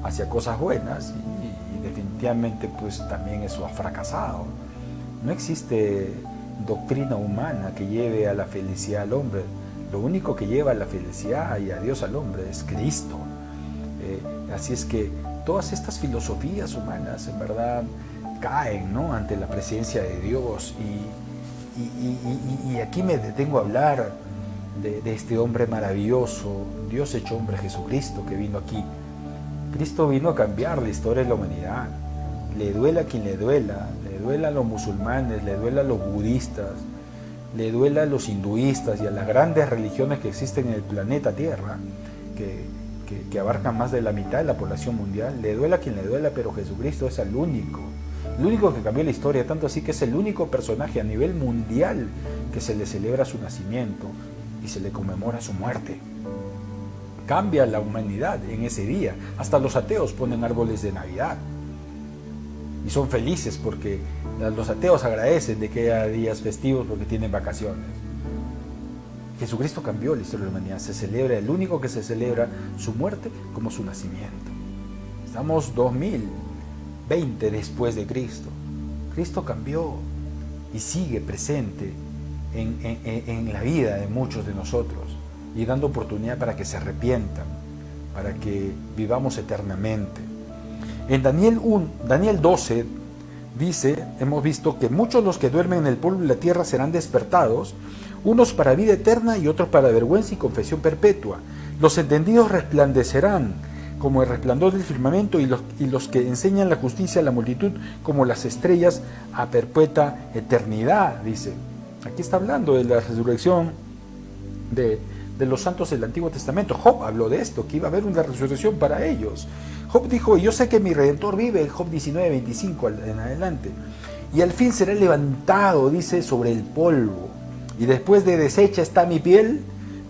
hacia cosas buenas, y definitivamente pues también eso ha fracasado. No existe doctrina humana que lleve a la felicidad al hombre. Lo único que lleva a la felicidad y a Dios al hombre es Cristo. Así es que todas estas filosofías humanas en verdad caen, ¿no?, ante la presencia de Dios. Y aquí me detengo a hablar de este hombre maravilloso, Dios hecho hombre, Jesucristo, que vino aquí. Cristo vino a cambiar la historia de la humanidad. Le duela a quien le duela a los musulmanes, le duela a los budistas, le duela a los hinduistas y a las grandes religiones que existen en el planeta Tierra, que abarcan más de la mitad de la población mundial. Le duela a quien le duela, pero Jesucristo es el único que cambió la historia, tanto así que es el único personaje a nivel mundial que se le celebra su nacimiento y se le conmemora su muerte. Cambia la humanidad en ese día. Hasta los ateos ponen árboles de Navidad y son felices porque los ateos agradecen de que haya días festivos porque tienen vacaciones. Jesucristo cambió la historia de la humanidad. Se celebra, el único que se celebra su muerte como su nacimiento. Estamos 2020 después de Cristo. Cristo cambió y sigue presente en la vida de muchos de nosotros y dando oportunidad para que se arrepientan, para que vivamos eternamente. En Daniel 12 dice, hemos visto que muchos los que duermen en el polvo de la tierra serán despertados, unos para vida eterna y otros para vergüenza y confesión perpetua. Los entendidos resplandecerán como el resplandor del firmamento y los que enseñan la justicia a la multitud como las estrellas a perpetua eternidad, dice. Aquí está hablando de la resurrección de los santos del Antiguo Testamento. Job habló de esto, que iba a haber una resurrección para ellos. Job dijo, yo sé que mi Redentor vive, Job 19:25 en adelante, y al fin será levantado, dice, sobre el polvo, y después de deshecha está mi piel,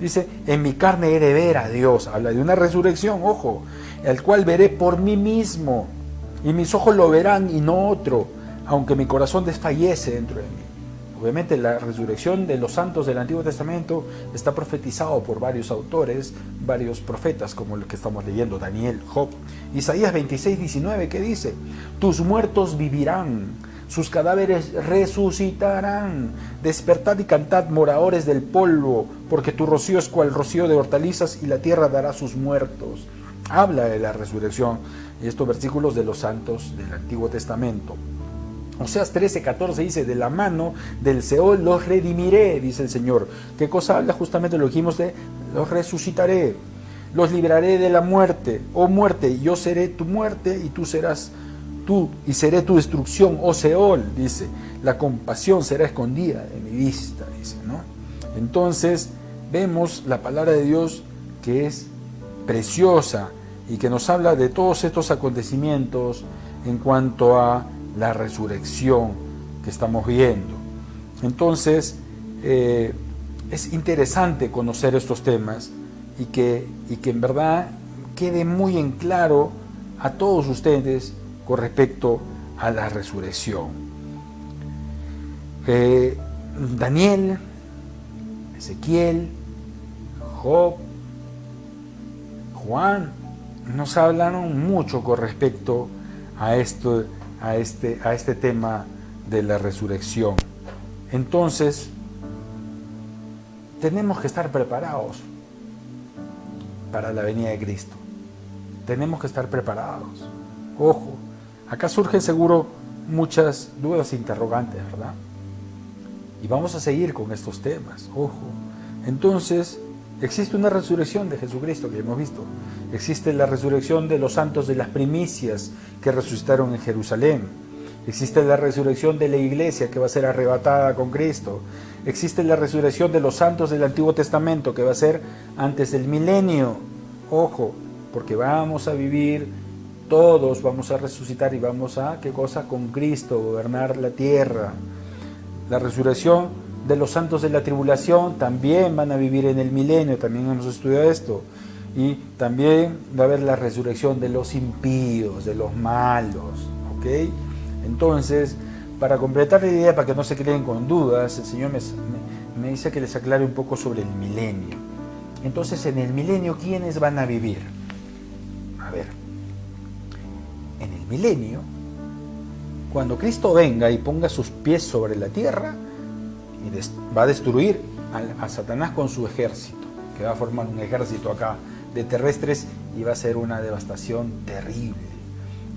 dice, en mi carne he de ver a Dios. Habla de una resurrección, ojo, el cual veré por mí mismo, y mis ojos lo verán y no otro, aunque mi corazón desfallece dentro de mí. Obviamente la resurrección de los santos del Antiguo Testamento está profetizado por varios autores, varios profetas, como el que estamos leyendo, Daniel, Job. Isaías 26:19, ¿qué dice? Tus muertos vivirán, sus cadáveres resucitarán. Despertad y cantad, moradores del polvo, porque tu rocío es cual rocío de hortalizas y la tierra dará sus muertos. Habla de la resurrección, estos versículos de los santos del Antiguo Testamento. Oseas 13:14 dice, de la mano del Seol los redimiré, dice el Señor. ¿Qué cosa habla? Justamente lo dijimos de los resucitaré, los libraré de la muerte. Oh muerte, yo seré tu muerte y tú serás tú, y seré tu destrucción, oh Seol, dice. La compasión será escondida de mi vista, dice, ¿no? Entonces vemos la palabra de Dios que es preciosa y que nos habla de todos estos acontecimientos en cuanto a la resurrección que estamos viendo. Entonces es interesante conocer estos temas y que en verdad quede muy en claro a todos ustedes con respecto a la resurrección. Daniel, Ezequiel, Job, Juan nos hablaron mucho con respecto a esto, a este tema de la resurrección. Entonces, tenemos que estar preparados para la venida de Cristo. Tenemos que estar preparados. Ojo, acá surgen seguro muchas dudas e interrogantes, ¿verdad? Y vamos a seguir con estos temas. Ojo. Entonces, existe una resurrección de Jesucristo que hemos visto. Existe la resurrección de los santos de las primicias que resucitaron en Jerusalén. Existe la resurrección de la iglesia que va a ser arrebatada con Cristo. Existe la resurrección de los santos del Antiguo Testamento que va a ser antes del milenio. Ojo, porque vamos a vivir, todos vamos a resucitar y vamos a, ¿qué cosa? Con Cristo, gobernar la tierra. La resurrección de los santos de la tribulación también van a vivir en el milenio, también hemos estudiado esto. Y también va a haber la resurrección de los impíos, de los malos, ¿ok? Entonces, para completar la idea, para que no se queden con dudas, el Señor me dice que les aclare un poco sobre el milenio. Entonces, en el milenio, ¿quiénes van a vivir? A ver, en el milenio, cuando Cristo venga y ponga sus pies sobre la tierra, y va a destruir a Satanás con su ejército, que va a formar un ejército acá de terrestres y va a ser una devastación terrible.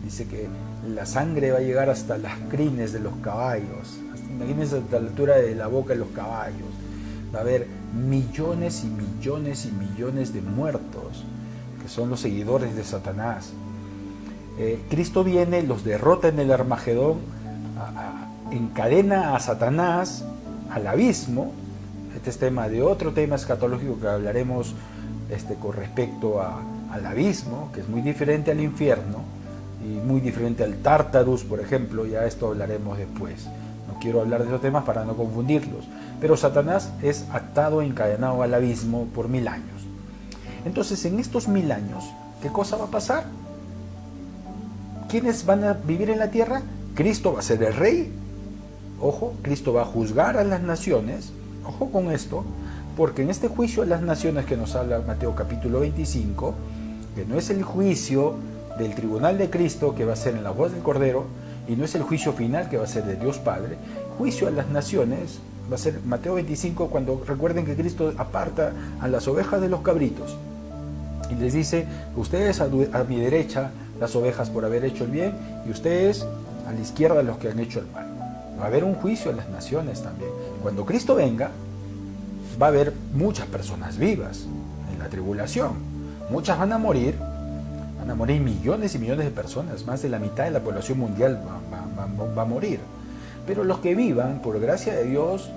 Dice que la sangre va a llegar hasta las crines de los caballos, imagínense hasta la altura de la boca de los caballos. Va a haber millones y millones y millones de muertos, que son los seguidores de Satanás. Cristo viene, los derrota en el Armagedón, encadena a Satanás al abismo. Este es tema de otro tema escatológico que hablaremos con respecto al abismo, que es muy diferente al infierno y muy diferente al Tártarus, por ejemplo. Ya esto hablaremos después. No quiero hablar de esos temas para no confundirlos. Pero Satanás es atado, encadenado al abismo por 1000 años. Entonces, en estos 1000 años, ¿qué cosa va a pasar? ¿Quiénes van a vivir en la tierra? Cristo va a ser el rey. Ojo, Cristo va a juzgar a las naciones. Ojo con esto, porque en este juicio a las naciones que nos habla Mateo capítulo 25, que no es el juicio del tribunal de Cristo que va a ser en la voz del Cordero, y no es el juicio final que va a ser de Dios Padre. Juicio a las naciones va a ser Mateo 25, cuando recuerden que Cristo aparta a las ovejas de los cabritos y les dice: ustedes a mi derecha las ovejas por haber hecho el bien, y ustedes a la izquierda los que han hecho el mal. Va a haber un juicio a las naciones también. Cuando Cristo venga, va a haber muchas personas vivas en la tribulación. Muchas van a morir millones y millones de personas, más de la mitad de la población mundial va a morir. Pero los que vivan, por gracia de Dios,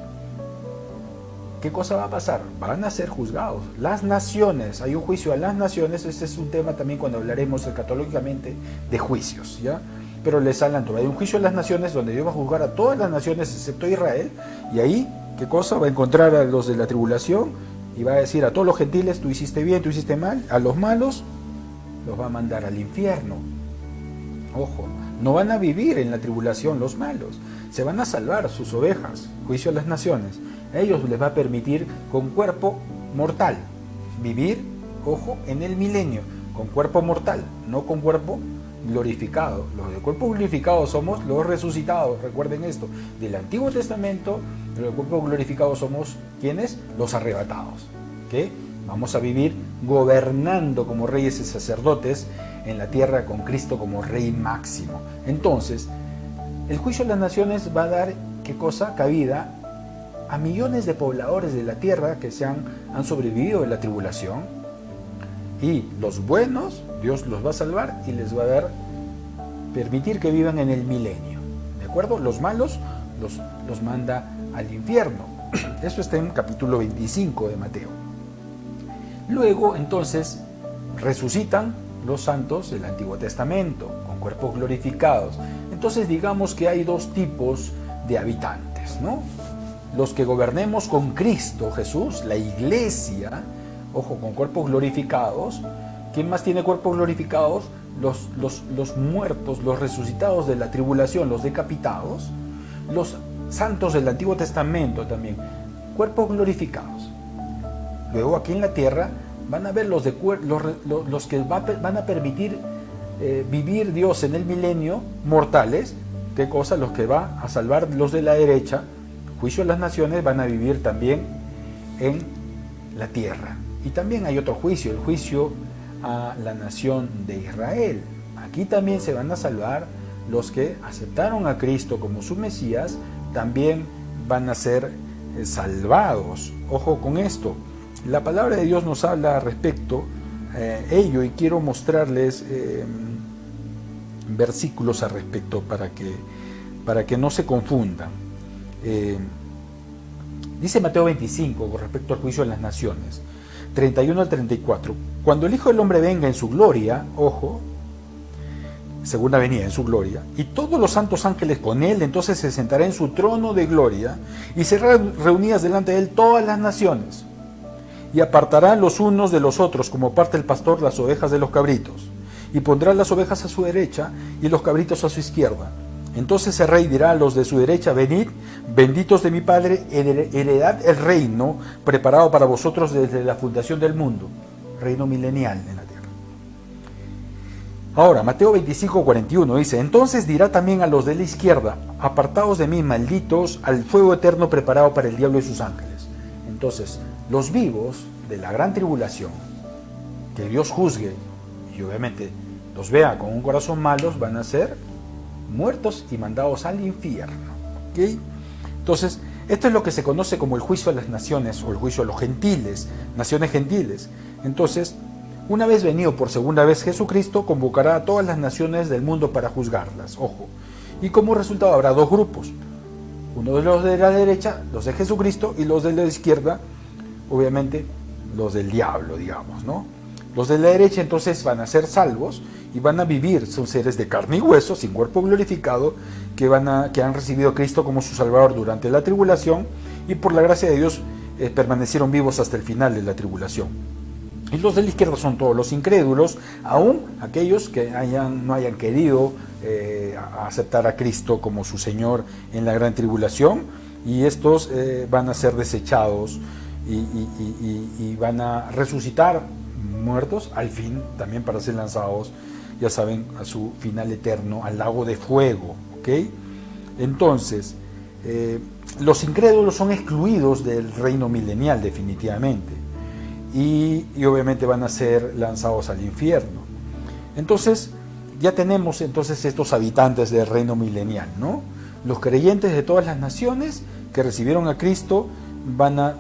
¿qué cosa va a pasar? Van a ser juzgados. Las naciones, hay un juicio a las naciones. Este es un tema también cuando hablaremos escatológicamente de juicios, ¿ya? Pero les adelanto, hay un juicio a las naciones donde Dios va a juzgar a todas las naciones excepto Israel, y ahí, ¿qué cosa? Va a encontrar a los de la tribulación y va a decir a todos los gentiles: tú hiciste bien, tú hiciste mal. A los malos los va a mandar al infierno. Ojo, no van a vivir en la tribulación los malos, se van a salvar sus ovejas. Juicio a las naciones. A ellos les va a permitir con cuerpo mortal vivir, ojo, en el milenio, con cuerpo mortal, no con cuerpo glorificado. Los de cuerpo glorificado somos los resucitados, recuerden esto, del Antiguo Testamento. Los de cuerpo glorificado somos, ¿quiénes? Los arrebatados, que vamos a vivir gobernando como reyes y sacerdotes en la tierra con Cristo como Rey máximo. Entonces, el juicio de las naciones va a dar, ¿qué cosa? Cabida a millones de pobladores de la tierra que han sobrevivido en la tribulación, y los buenos Dios los va a salvar y les va a permitir que vivan en el milenio, ¿de acuerdo? Los malos los manda al infierno. Eso está en capítulo 25 de Mateo. Luego, entonces, resucitan los santos del Antiguo Testamento con cuerpos glorificados. Entonces, digamos que hay dos tipos de habitantes, ¿no? Los que gobernemos con Cristo Jesús, la iglesia, ojo, con cuerpos glorificados. ¿Quién más tiene cuerpos glorificados? Los muertos, los resucitados de la tribulación, los decapitados. Los santos del Antiguo Testamento también, cuerpos glorificados. Luego aquí en la tierra van a ver los que van a permitir vivir Dios en el milenio, mortales. ¿Qué cosa? Los que va a salvar los de la derecha. Juicio a las naciones, van a vivir también en la tierra. Y también hay otro juicio, el juicio a la nación de Israel. Aquí también se van a salvar los que aceptaron a Cristo como su Mesías, también van a ser salvados. Ojo con esto. La palabra de Dios nos habla respecto a ello, y quiero mostrarles versículos al respecto para que no se confundan. Dice Mateo 25 con respecto al juicio de las naciones, 31 al 34: cuando el Hijo del Hombre venga en su gloria, ojo, segunda venida en su gloria, y todos los santos ángeles con él, entonces se sentará en su trono de gloria, y serán reunidas delante de él todas las naciones, y apartará los unos de los otros, como aparta el pastor las ovejas de los cabritos, y pondrá las ovejas a su derecha y los cabritos a su izquierda. Entonces el rey dirá a los de su derecha: venid, benditos de mi Padre, heredad el reino preparado para vosotros desde la fundación del mundo, reino milenial en la tierra. Ahora, Mateo 25, 41 dice: entonces dirá también a los de la izquierda: apartaos de mí, malditos, al fuego eterno preparado para el diablo y sus ángeles. Entonces, los vivos de la gran tribulación, que Dios juzgue y obviamente los vea con un corazón malos, van a ser muertos y mandados al infierno. ¿Okay? Entonces, esto es lo que se conoce como el juicio a las naciones o el juicio a los gentiles, naciones gentiles. Entonces, una vez venido por segunda vez Jesucristo, convocará a todas las naciones del mundo para juzgarlas. Ojo. Y como resultado habrá dos grupos. Uno de los de la derecha, los de Jesucristo, y los de la izquierda, obviamente, los del diablo, digamos, ¿no? Los de la derecha entonces van a ser salvos y van a vivir, son seres de carne y hueso, sin cuerpo glorificado, que han recibido a Cristo como su Salvador durante la tribulación y por la gracia de Dios permanecieron vivos hasta el final de la tribulación. Y los de la izquierda son todos los incrédulos, aún aquellos que no hayan querido aceptar a Cristo como su Señor en la gran tribulación, y estos van a ser desechados y van a resucitar muertos al fin también para ser lanzados, ya saben, a su final eterno, al lago de fuego. ¿Okay? Entonces, los incrédulos son excluidos del reino milenial definitivamente y obviamente van a ser lanzados al infierno. Entonces, ya tenemos entonces estos habitantes del reino milenial, ¿no? Los creyentes de todas las naciones que recibieron a Cristo van a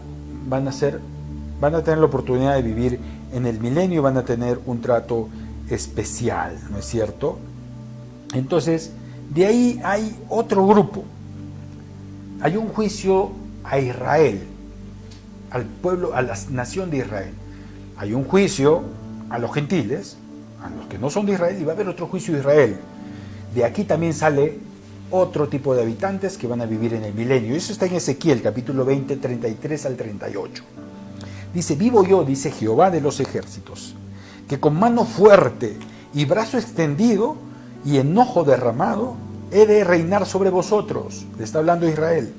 tener la oportunidad de vivir en el milenio, van a tener un trato especial, ¿no es cierto? Entonces, de ahí hay otro grupo. Hay un juicio a Israel, al pueblo, a la nación de Israel. Hay un juicio a los gentiles, a los que no son de Israel, y va a haber otro juicio a Israel. De aquí también sale otro tipo de habitantes que van a vivir en el milenio. Eso está en Ezequiel, capítulo 20, 33 al 38. Dice: vivo yo, dice Jehová de los ejércitos, que con mano fuerte y brazo extendido y enojo derramado he de reinar sobre vosotros. Le está hablando Israel.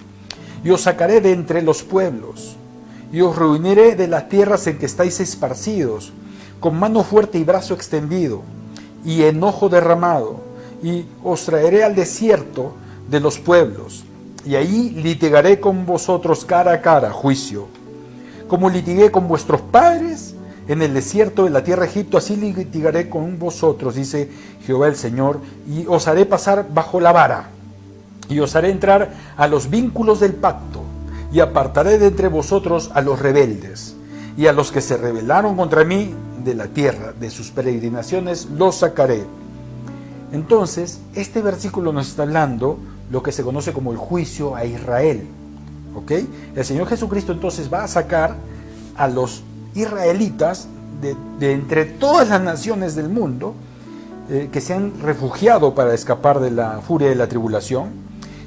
Y os sacaré de entre los pueblos, y os reuniré de las tierras en que estáis esparcidos, con mano fuerte y brazo extendido, y enojo derramado, y os traeré al desierto de los pueblos, y ahí litigaré con vosotros cara a cara, juicio. Como litigué con vuestros padres en el desierto de la tierra de Egipto, así litigaré con vosotros, dice Jehová el Señor, y os haré pasar bajo la vara, y os haré entrar a los vínculos del pacto, y apartaré de entre vosotros a los rebeldes, y a los que se rebelaron contra mí de la tierra, de sus peregrinaciones, los sacaré. Entonces, este versículo nos está hablando lo que se conoce como el juicio a Israel. ¿Ok? El Señor Jesucristo entonces va a sacar a los israelitas de entre todas las naciones del mundo que se han refugiado para escapar de la furia de la tribulación,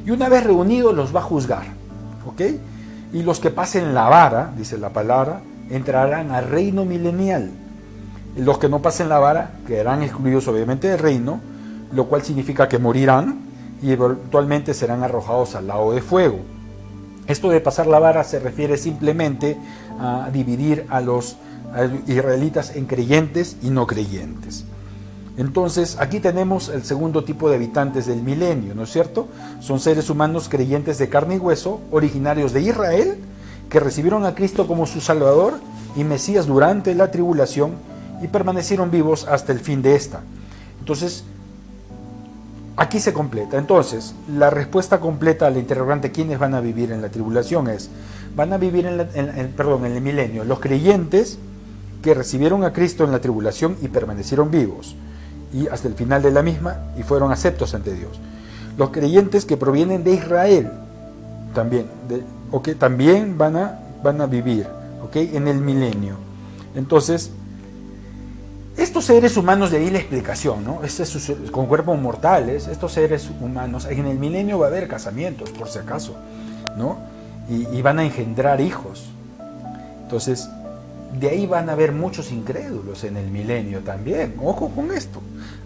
y una vez reunidos los va a juzgar. ¿Ok? Y los que pasen la vara, dice la palabra, entrarán al reino milenial. Los que no pasen la vara quedarán excluidos obviamente del reino, lo cual significa que morirán y eventualmente serán arrojados al lago de fuego. Esto de pasar la vara se refiere simplemente a dividir a los israelitas en creyentes y no creyentes. Entonces, aquí tenemos el segundo tipo de habitantes del milenio, ¿no es cierto? Son seres humanos creyentes de carne y hueso, originarios de Israel, que recibieron a Cristo como su Salvador y Mesías durante la tribulación y permanecieron vivos hasta el fin de esta. Entonces, aquí se completa. Entonces, la respuesta completa a la interrogante ¿quiénes van a vivir en la tribulación? Es, van a vivir en el milenio los creyentes que recibieron a Cristo en la tribulación y permanecieron vivos y hasta el final de la misma y fueron aceptos ante Dios. Los creyentes que provienen de Israel también, también van a vivir, en el milenio. Entonces, estos seres humanos, de ahí la explicación, ¿no? Con cuerpos mortales, estos seres humanos, en el milenio va a haber casamientos, por si acaso, ¿no? Y van a engendrar hijos. Entonces, de ahí van a haber muchos incrédulos en el milenio también. Ojo con esto.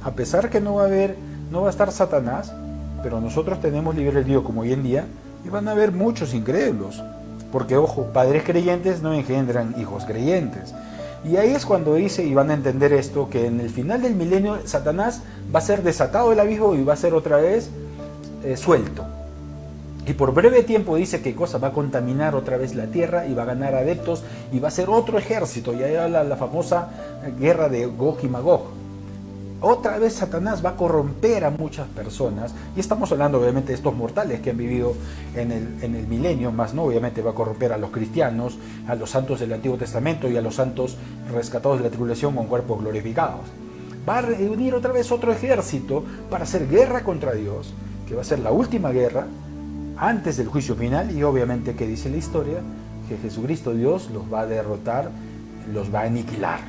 A pesar que no va a estar Satanás, pero nosotros tenemos libre albedrío como hoy en día, y van a haber muchos incrédulos. Porque, ojo, padres creyentes no engendran hijos creyentes. Y ahí es cuando dice, y van a entender esto, que en el final del milenio Satanás va a ser desatado del abismo y va a ser otra vez suelto. Y por breve tiempo dice que cosa va a contaminar otra vez la tierra y va a ganar adeptos y va a ser otro ejército. Y ahí habla la famosa guerra de Gog y Magog. Otra vez Satanás va a corromper a muchas personas, y estamos hablando obviamente de estos mortales que han vivido en el milenio, más no, obviamente va a corromper a los cristianos, a los santos del Antiguo Testamento y a los santos rescatados de la tribulación con cuerpos glorificados. Va a reunir otra vez otro ejército para hacer guerra contra Dios, que va a ser la última guerra antes del juicio final, y obviamente que dice la historia que Jesucristo Dios los va a derrotar, los va a aniquilar.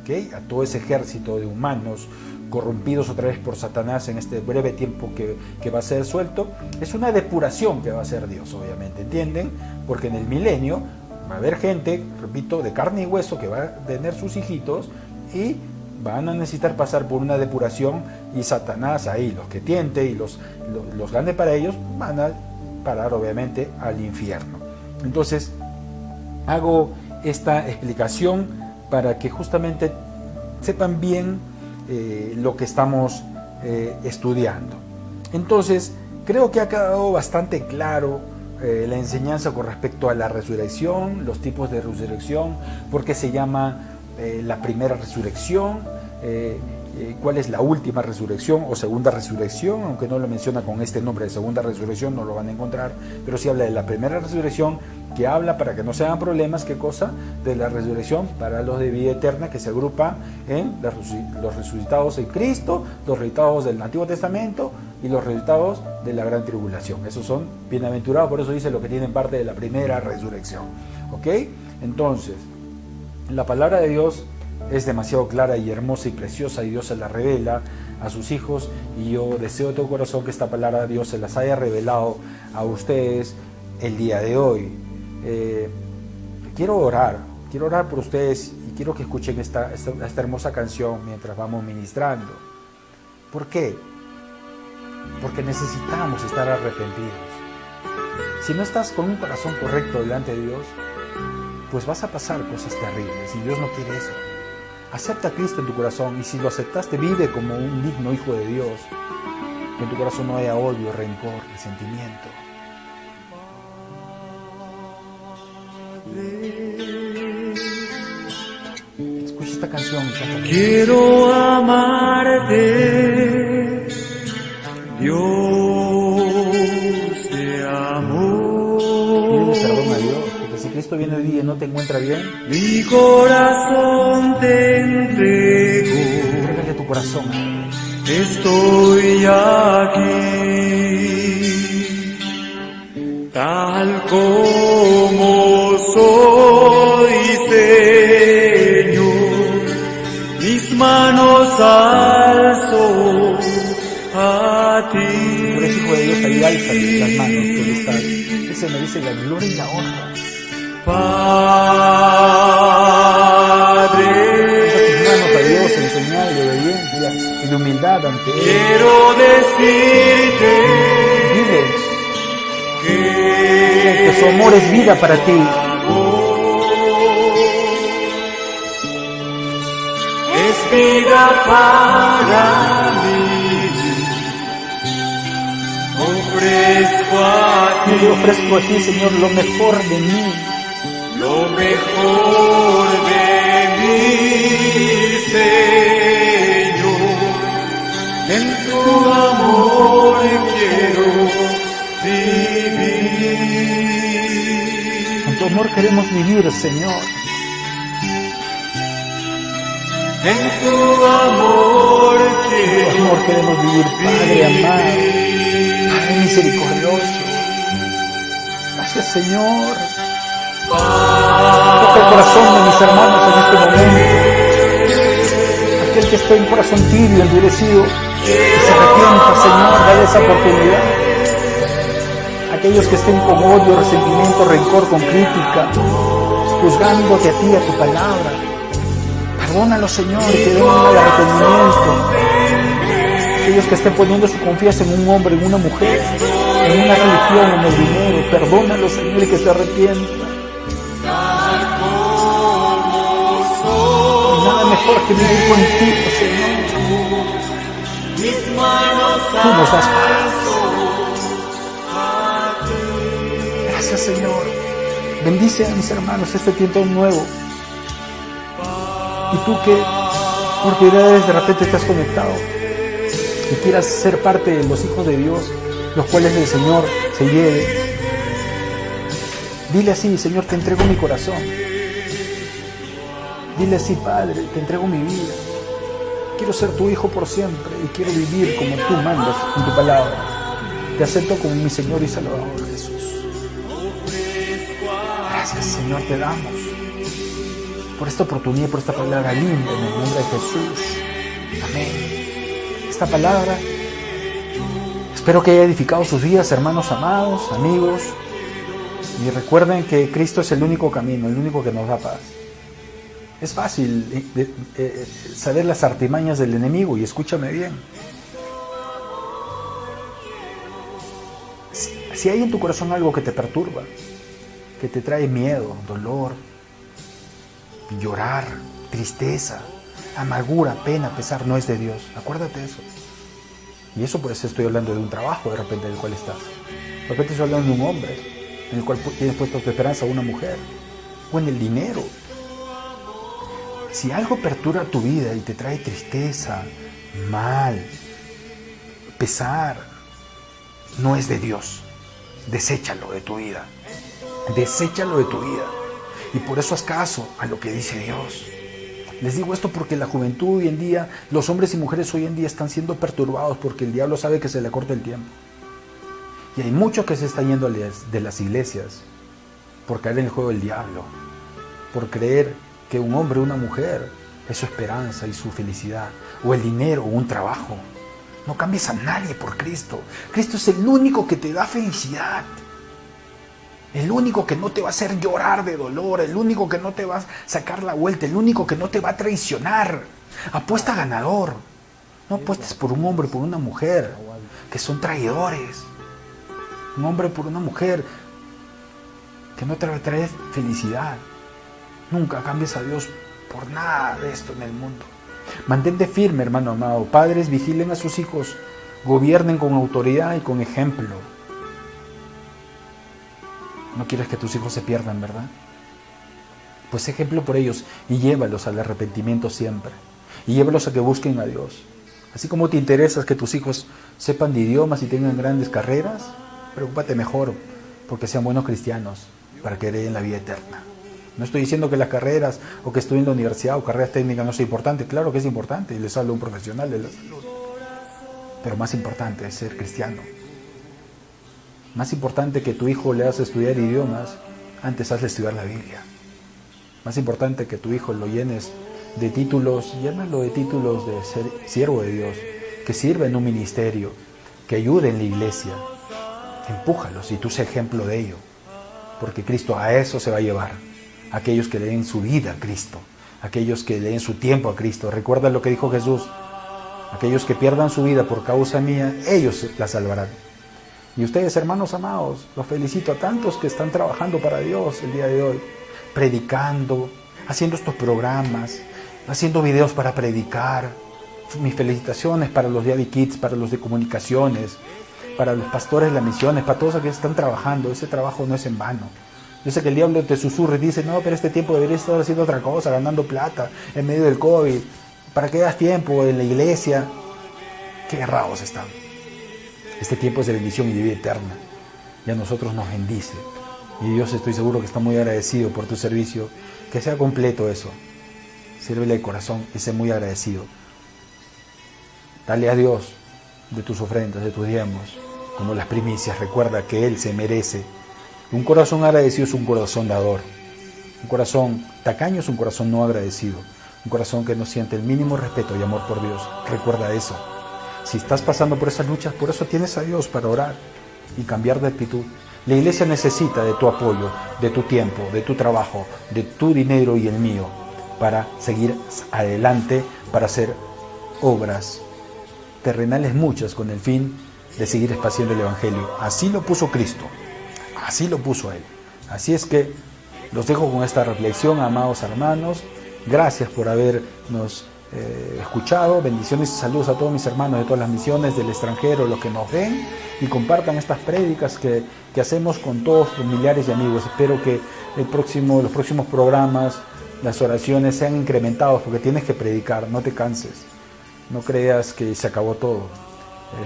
¿Okay? A todo ese ejército de humanos corrompidos otra vez por Satanás en este breve tiempo que va a ser suelto, es una depuración que va a hacer Dios, obviamente, ¿entienden? Porque en el milenio va a haber gente, repito, de carne y hueso que va a tener sus hijitos y van a necesitar pasar por una depuración, y Satanás ahí, los que tiente y los gane para ellos, van a parar obviamente al infierno. Entonces, hago esta explicación para que justamente sepan bien lo que estamos estudiando. Entonces, creo que ha quedado bastante claro la enseñanza con respecto a la resurrección, los tipos de resurrección, por qué se llama la primera resurrección, cuál es la última resurrección o segunda resurrección, aunque no lo menciona con este nombre de segunda resurrección, no lo van a encontrar, pero sí habla de la primera resurrección, que habla, para que no se hagan problemas, ¿qué cosa? De la resurrección para los de vida eterna, que se agrupa en los resucitados en Cristo, los resucitados del Antiguo Testamento y los resucitados de la gran tribulación. Esos son bienaventurados, por eso dice lo que tienen parte de la primera resurrección. ¿Ok? Entonces, la palabra de Dios es demasiado clara y hermosa y preciosa, y Dios se la revela a sus hijos, y yo deseo de todo corazón que esta palabra de Dios se las haya revelado a ustedes el día de hoy. Quiero orar por ustedes, y quiero que escuchen esta hermosa canción mientras vamos ministrando. ¿Por qué? Porque necesitamos estar arrepentidos. Si no estás con un corazón correcto delante de Dios, pues vas a pasar cosas terribles, y Dios no quiere eso. Acepta a Cristo en tu corazón, y si lo aceptaste, vive como un digno hijo de Dios. Que en tu corazón no haya odio, rencor, resentimiento. Escucha esta canción. Quiero amarte, Dios te amo. Pídele perdón a Dios, porque si Cristo viene hoy día y no te encuentra bien, Mi corazón te entrego. entrégale tu corazón a Él. Estoy aquí, tal como soy, Señor. Mis manos alzo a ti. Tú eres hijo de Dios, ahí alza las manos donde estás. Él se merece la gloria y la honra. Padre, Alza tus manos a Dios en señal de obediencia y de humildad ante Él. quiero decirte Dile que que su amor es vida para ti. es vida para mí. Ofrezco a Yo ti le ofrezco a ti, Señor, lo mejor de mí. lo mejor de mí, Señor. En tu amor quiero vivir. En tu amor queremos vivir, Señor. En tu amor En tu amor queremos vivir, Padre amado, Padre misericordioso. Gracias, Señor. Toca el corazón de mis hermanos en este momento. Aquel que esté en corazón tibio, endurecido, que se arrepienta, Señor, dale esa oportunidad. Aquellos que estén con odio, resentimiento, rencor, con crítica, juzgándote a ti, a tu palabra, perdónalos, Señor, y que vengan al arrepentimiento. Aquellos que estén poniendo su confianza en un hombre, en una mujer, en una religión, en el dinero, perdónalos, Señor, y que se arrepientan. No hay nada mejor que vivir contigo, Señor. Tú nos das paz. Gracias, Señor. Bendice a mis hermanos este tiempo nuevo. Y tú que por primera vez de repente te has conectado y quieras ser parte de los hijos de Dios, los cuales el Señor se lleve, dile así: Señor, te entrego mi corazón. Dile así: Padre, te entrego mi vida. Quiero ser tu hijo por siempre y quiero vivir como tú mandas en tu palabra. Te acepto como mi Señor y Salvador, Jesús. Gracias, Señor, te damos por esta oportunidad, por esta palabra linda, en el nombre de Jesús. Amén. Esta palabra espero que haya edificado sus vidas, hermanos amados, amigos. Y recuerden que Cristo es el único camino, el único que nos da paz. Es fácil saber las artimañas del enemigo, y escúchame bien. Si hay en tu corazón algo que te perturba, que te trae miedo, dolor, llorar, tristeza, amargura, pena, pesar, no es de Dios. Acuérdate de eso. Y eso por eso estoy hablando de un trabajo de repente en el cual estás. De repente estoy hablando de un hombre en el cual tienes puesto tu esperanza, una mujer, o en el dinero. Si algo perturba tu vida y te trae tristeza, mal, pesar, no es de Dios. Deséchalo de tu vida. Deséchalo de tu vida. Y por eso haz caso a lo que dice Dios. Les digo esto porque la juventud hoy en día, los hombres y mujeres hoy en día están siendo perturbados porque el diablo sabe que se le corta el tiempo. Y hay muchos que se están yendo de las iglesias por caer en el juego del diablo, por creer que un hombre o una mujer es su esperanza y su felicidad, o el dinero o un trabajo. No cambies a nadie por Cristo. Cristo es el único que te da felicidad. El único que no te va a hacer llorar de dolor, el único que no te va a sacar la vuelta, el único que no te va a traicionar. Apuesta ganador. No apuestes por un hombre, por una mujer, que son traidores. Un hombre por una mujer que no te trae felicidad. Nunca cambies a Dios por nada de esto en el mundo. Mantente firme, hermano amado. Padres, vigilen a sus hijos, gobiernen con autoridad y con ejemplo. No quieres que tus hijos se pierdan, ¿verdad? Pues ejemplo por ellos y llévalos al arrepentimiento siempre. Y llévalos a que busquen a Dios. Así como te interesa que tus hijos sepan de idiomas y tengan grandes carreras, preocúpate mejor porque sean buenos cristianos para que hereden la vida eterna. No estoy diciendo que las carreras o que estudien en la universidad o carreras técnicas no sea importante. Claro que es importante y les hablo un profesional de la salud. Pero más importante es ser cristiano. Más importante que tu hijo le hagas estudiar idiomas, antes hazle estudiar la Biblia. Más importante que tu hijo lo llenes de títulos, llénalo de títulos de ser siervo de Dios, que sirva en un ministerio, que ayude en la iglesia. Empújalos y tú sé ejemplo de ello. Porque Cristo a eso se va a llevar. Aquellos que le den su vida a Cristo, aquellos que le den su tiempo a Cristo. Recuerda lo que dijo Jesús: aquellos que pierdan su vida por causa mía, ellos la salvarán. Y ustedes, hermanos amados, los felicito a tantos que están trabajando para Dios el día de hoy, predicando, haciendo estos programas, haciendo videos para predicar. Mis felicitaciones para los de Adi Kids, para los de comunicaciones, para los pastores de las misiones, para todos aquellos que están trabajando. Ese trabajo no es en vano. Yo sé que el diablo te susurra y dice: no, pero este tiempo deberías estar haciendo otra cosa, ganando plata en medio del COVID. ¿Para qué das tiempo en la iglesia? Qué errados están. Este tiempo es de bendición y de vida eterna. Y a nosotros nos bendice. Y Dios, estoy seguro que está muy agradecido por tu servicio. Que sea completo eso. Sírvele de corazón y sé muy agradecido. Dale a Dios de tus ofrendas, de tus diezmos, como las primicias. Recuerda que Él se merece. Un corazón agradecido es un corazón dador. Un corazón tacaño es un corazón no agradecido. Un corazón que no siente el mínimo respeto y amor por Dios. Recuerda eso. Si estás pasando por esas luchas, por eso tienes a Dios para orar y cambiar de actitud. La iglesia necesita de tu apoyo, de tu tiempo, de tu trabajo, de tu dinero y el mío, para seguir adelante, para hacer obras terrenales muchas con el fin de seguir esparciendo el Evangelio. Así lo puso Cristo. Así lo puso Él. Así es que los dejo con esta reflexión, amados hermanos. Gracias por habernos escuchado. Bendiciones y saludos a todos mis hermanos de todas las misiones del extranjero, los que nos ven, y compartan estas prédicas que hacemos con todos los familiares y amigos. Espero que los próximos programas, las oraciones sean incrementados, porque tienes que predicar, no te canses, no creas que se acabó todo.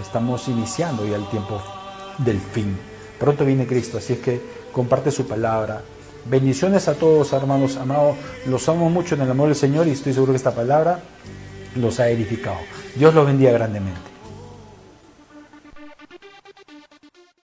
Estamos iniciando ya el tiempo del fin. Pronto viene Cristo, así es que comparte su palabra. Bendiciones a todos, hermanos amados. Los amo mucho en el amor del Señor y estoy seguro que esta palabra los ha edificado. Dios los bendiga grandemente.